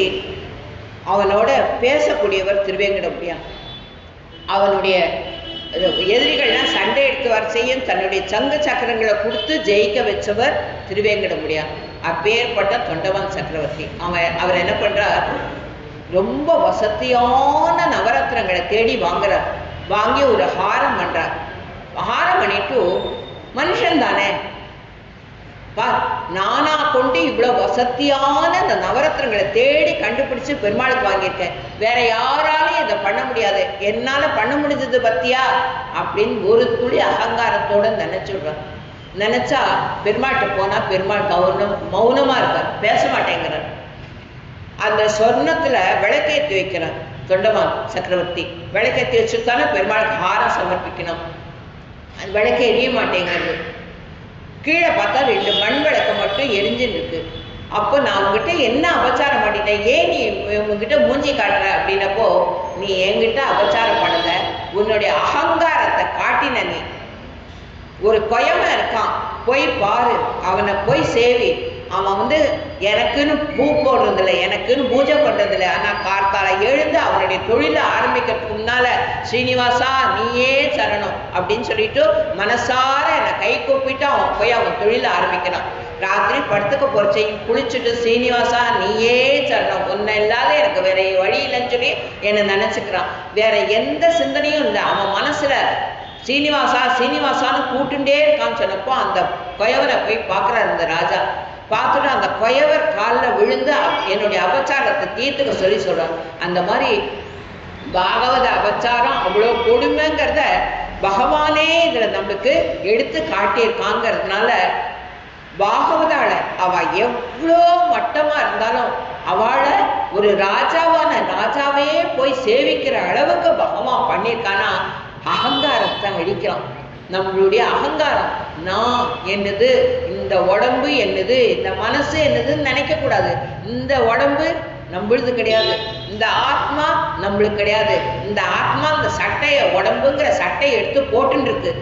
அவனோட பேசக்கூடியவர் திருவேங்கடமுடியான். அவனுடைய எதிரிகள்லாம் சண்டை எடுத்து வர செய்யும் தன்னுடைய சங்க சக்கரங்களை கொடுத்து ஜெயிக்க வச்சவர் திருவேங்கடமுடியான். அப்பேற்பட்ட தொண்டமான் சக்கரவர்த்தி அவர் என்ன பண்றார், ரொம்ப வசதியான நவரத்னங்களை தேடி வாங்குறார். வாங்கி ஒரு ஹாரம் பண்றார். ஹாரம் பண்ணிட்டு மனுஷன் தானே நானா கொண்டு இவ்வளவு வசதியான அந்த நவரத்னங்களை தேடி கண்டுபிடிச்சு பெருமாளுக்கு வாங்கியிருக்கேன், வேற யாராலையும் இதை பண்ண முடியாது, என்னால பண்ண முடிஞ்சது பத்தியா அப்படின்னு ஒரு துளி அகங்காரத்தோட நினைச்சுடுறான். நினைச்சா பெருமாள்கிட்ட போனா பெருமாள் மௌனமா இருக்கார், பேச மாட்டேங்கிறார். அந்த சொர்ணத்துல விளக்கேற்றி வைக்கிறார் தொண்டமான் சக்கரவர்த்தி. விளக்கேற்றி வச்சுட்டானே பெருமாளுக்கு ஹாரம் சமர்ப்பிக்கணும். அது விளக்கு எரிய மாட்டேங்கிறது. கீழே பார்த்தா 2 மண் விளக்கு மட்டும் எரிஞ்சுன்னு இருக்கு. அப்போ நான் உங்ககிட்ட என்ன அபச்சாரம் பண்ணிட்டேன், ஏன் நீ உங்ககிட்ட மூஞ்சி காட்டுற அப்படின்னப்போ, நீ என்கிட்ட அபச்சாரம் பண்ணல, உன்னுடைய அகங்காரத்தை காட்டின. நீ ஒரு கொயமை இருக்கான், போய் பாரு, அவனை போய் சேவி. அவன் எனக்குன்னு பூ போடுறதில்லை, எனக்குன்னு பூஜை பண்றதில்லை. ஆனால் கார்த்தால எழுந்து அவனுடைய தொழிலை ஆரம்பிக்கிறதுக்கு முன்னால ஸ்ரீனிவாசா நீயே சரணம் அப்படின்னு சொல்லிட்டு மனசார என்னை கை கூப்பிட்டு அவன் போய் அவன் தொழிலை ஆரம்பிக்கிறான். ராத்திரி படுத்துக்க போறச்சையும் குளிச்சுட்டு ஸ்ரீனிவாசா நீயே சரணம், உன்னை இல்லாத எனக்கு வேற வழி இல்லைன்னு சொல்லி என்னை நினைச்சுக்கிறான். வேற எந்த சிந்தனையும் இல்லை. அவன் மனசுல சீனிவாசா சீனிவாசான்னு கூட்டுண்டே இருக்கான்னு சொன்னப்போ அந்த கொயவனை போய் பார்க்குறாரு. அந்த ராஜா பார்த்துட்டு அந்த கொயவர் காலில் விழுந்து என்னுடைய அபச்சாரத்தை தீர்த்துக்க சொல்லி சொல்கிறார். அந்த மாதிரி பாகவத அபச்சாரம் அவ்வளோ கொடுமைங்கிறத பகவானே இதில் நம்மளுக்கு எடுத்து காட்டியிருக்காங்கிறதுனால பாகவதாளை அவள் எவ்வளோ மட்டமாக இருந்தாலும் அவளை ஒரு ராஜாவே போய் சேவிக்கிற அளவுக்கு பகவான் பண்ணியிருக்கானா அகங்காரத்தை அழிக்கிறான். நம்மளுடைய அகங்காரம், நான் என்னது, இந்த உடம்பு என்னது, இந்த மனசு என்னதுன்னு நினைக்கக்கூடாது. இந்த உடம்பு நம்மளுது கிடையாது, இந்த ஆத்மா நம்மளுக்கு கிடையாது. இந்த ஆத்மா இந்த சட்டையை, உடம்புங்கிற சட்டையை எடுத்து போட்டுன்னு இருக்கு.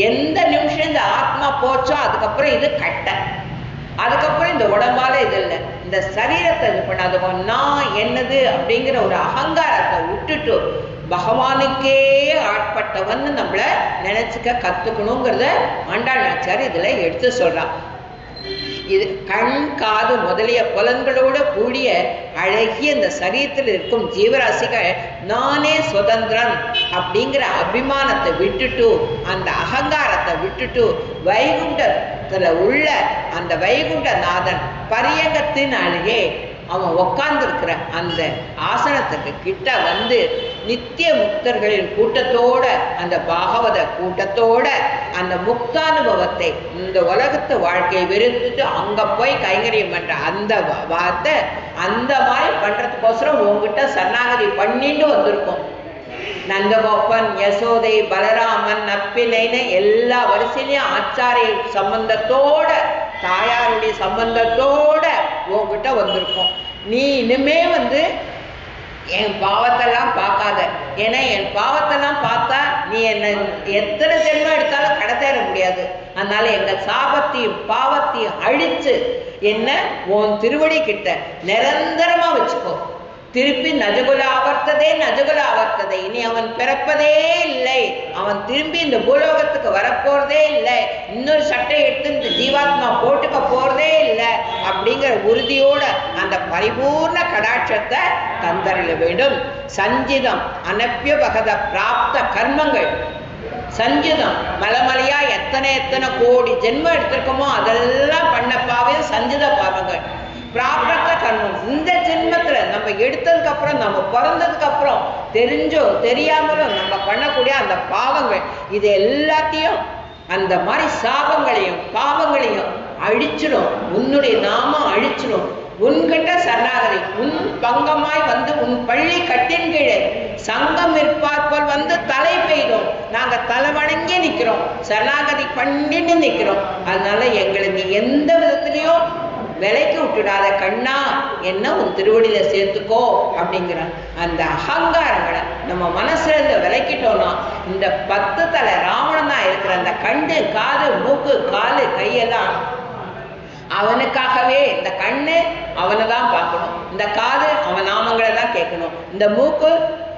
எந்த நிமிஷம் இந்த ஆத்மா போச்சோ அதுக்கப்புறம் இது கட்டை, அதுக்கப்புறம் இந்த உடம்பால இது இல்லை. இந்த சரீரத்தை இது பண்ணாதவோ நான் என்னது அப்படிங்கிற ஒரு அகங்காரத்தை விட்டுட்டு பகவானுக்கே ஆட்பட்டவன் நம்மளை நினைச்சுக்க கத்துக்கணுங்கிறத ஆண்டாள் நாச்சியார் இதுல எடுத்து சொல்றான். இது கண் காது முதலிய புலன்களோட கூடிய அழகிய இந்த சரீரத்தில் இருக்கும் ஜீவராசிகள் நானே சுதந்திரன் அப்படிங்கிற அபிமானத்தை விட்டுட்டு, அந்த அகங்காரத்தை விட்டுட்டு, வைகுண்டத்துல உள்ள அந்த வைகுண்டநாதன் பரியங்கத்தின் அழகே அவன் உக்காந்துருக்கிற அந்த ஆசனத்துக்கு கிட்ட வந்து நித்திய முக்தர்களின் கூட்டத்தோட, அந்த பாகவத கூட்டத்தோட அந்த முக்தானுபவத்தை, இந்த உலகத்து வாழ்க்கையை வெறுத்துட்டு அங்க போய் கைங்கரியம் பண்ற அந்த வார்த்தை அந்த மாதிரி பண்றதுக்கோசரம் உங்ககிட்ட சரணாகதி பண்ணிட்டு வந்திருக்கோம். நந்தகோப்பன், யசோதை, பலராமன், நப்பிலைன்னு எல்லா வரிசையிலையும் ஆச்சாரிய சம்பந்தத்தோட, தாயாருடைய சம்பந்தத்தோட உங்ககிட்ட வந்திருக்கோம். நீ இனிமே என் பாவத்தெல்லாம் பார்க்காத. ஏன்னா என் பாவத்தெல்லாம் பார்த்தா நீ என்னை எத்தனை ஜென்மம் எடுத்தாலும் கடத்தேற முடியாது. அதனால எங்கள் சாபத்தையும் பாவத்தையும் அழிச்சு என்ன உன் திருவடி கிட்ட நிரந்தரமா வச்சுக்கோ. திருப்பி நஜகுல ஆவர்த்ததே, இனி அவன் பிறப்பதே இல்லை, அவன் திரும்பி இந்த பூலோகத்துக்கு வரப்போறதே இல்லை, இன்னொரு சட்டை எடுத்து இந்த ஜீவாத்மா போட்டுக்க போறதே இல்லை அப்படிங்கிற உறுதியோட அந்த பரிபூர்ண கடாட்சத்தை தந்தரல வேண்டும். சஞ்சிதம் அனப்பியபகத பிராப்த கர்மங்கள், சஞ்சிதம் மலைமலையா எத்தனை கோடி ஜென்மம் எடுத்திருக்கோமோ அதெல்லாம் பண்ண பாவம் சஞ்சித பாவங்கள். பிராப்த கர்மம் இந்த ஜென்மத்துல நம்ம எடுத்ததுக்கு அப்புறம், நம்ம பிறந்ததுக்கு அப்புறம் தெரிஞ்சோ தெரியாமலோ நம்ம பண்ணக்கூடிய அந்த பாவங்கள், இது எல்லாத்தையும் அந்த மாதிரி சாபங்களையும் பாவங்களையும் அழிச்சிடும். உன்னுடைய நாமம் அழிச்சிடும். உன்கிட்ட சரணாகதி, உன் பங்கமாய் உன் பள்ளி கட்டின் கீழே சங்கம் இருப்பார்போல் தலை பெய்தோம். நாங்க தலை வணங்கி நிக்கிறோம், சரணாகதி பண்ணிட்டு நிக்கிறோம். அதனால எங்களை நீ எந்த விதத்திலையும் விலைக்கு விட்டுடாத கண்ணா, என்ன உன் திருவடியில சேர்த்துக்கோ அப்படிங்கிறான். அந்த அகங்காரங்களை நம்ம மனசுல இருந்து விலைக்கிட்டோம்னா இந்த 10 தலை ராவணனா இருக்கிற அந்த கண்ணு, காது, மூக்கு, காலு, கையெல்லாம் அவனுக்காகவே. இந்த கண்ணு அவனை தான் பார்க்கணும், இந்த காது அவன் நாமங்களை தான் கேட்கணும், இந்த மூக்கு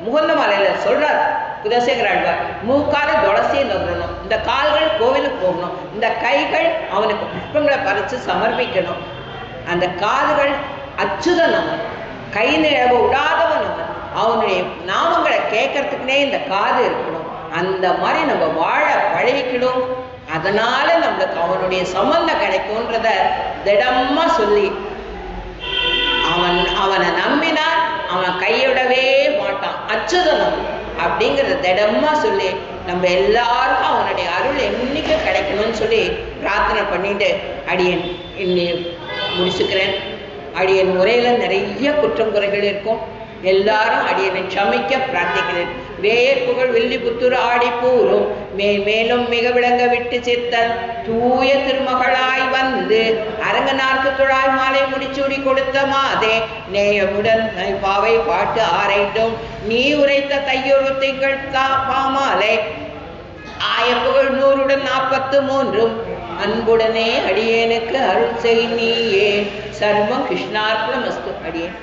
முகுந்த மலையில சொல்றார் குலசேகராழ்வார், மூக்கால துளசியை நுகரணும், இந்த கால்கள் கோவிலுக்கு போகணும், இந்த கைகள் அவனுக்கு புஷ்பங்களை பறித்து சமர்ப்பிக்கணும், அந்த காதுகள் அச்சுதன் அவன், கை நிழவு விடாதவன் அவன், அவனுடைய நாமங்களை கேட்கறதுக்குனே இந்த காது இருக்கணும். அந்த மாதிரி நம்ம வாழ பழகிக்கணும். அதனால நம்மளுக்கு அவனுடைய சம்பந்தம் கிடைக்கும்ன்றத திடமா சொல்லி, அவனை நம்பினா அவன் கைவிடவே மாட்டான், அச்சுதனம் அப்படிங்கிறத திடமா சொல்லி நம்ம எல்லாருக்கும் அவனுடைய அருள் என்னைக்கு கிடைக்கணும்னு சொல்லி பிரார்த்தனை பண்ணிட்டு அடியேன் இன்னி முடிச்சுக்கிறேன். அடியன் முறையில நிறைய குற்றம் குறைகள் இருக்கும், எல்லாரும் அடியனை சமைக்க பிரார்த்திக்கிறேன். வேயர் புகழ் வில்லிபுத்தூர் ஆடி பூரும் மேலும் மிக விளங்க விட்டு சித்தன் தூய திருமகளாய் அரங்கனார்க்கு துழாய் மாலை முடிச்சூடி கொடுத்த மாதே நேயமுடன் பாவை பாட்டு ஆரைட்டும் நீ உரைத்த தையொரு திங்கள் பாமாலை ஆயப்புகழ் 143 அன்புடனே அடியேனுக்கு அருள் செய் நீயே. சர்வம் கிருஷ்ணார்ப்பணமஸ்து. அடியேன்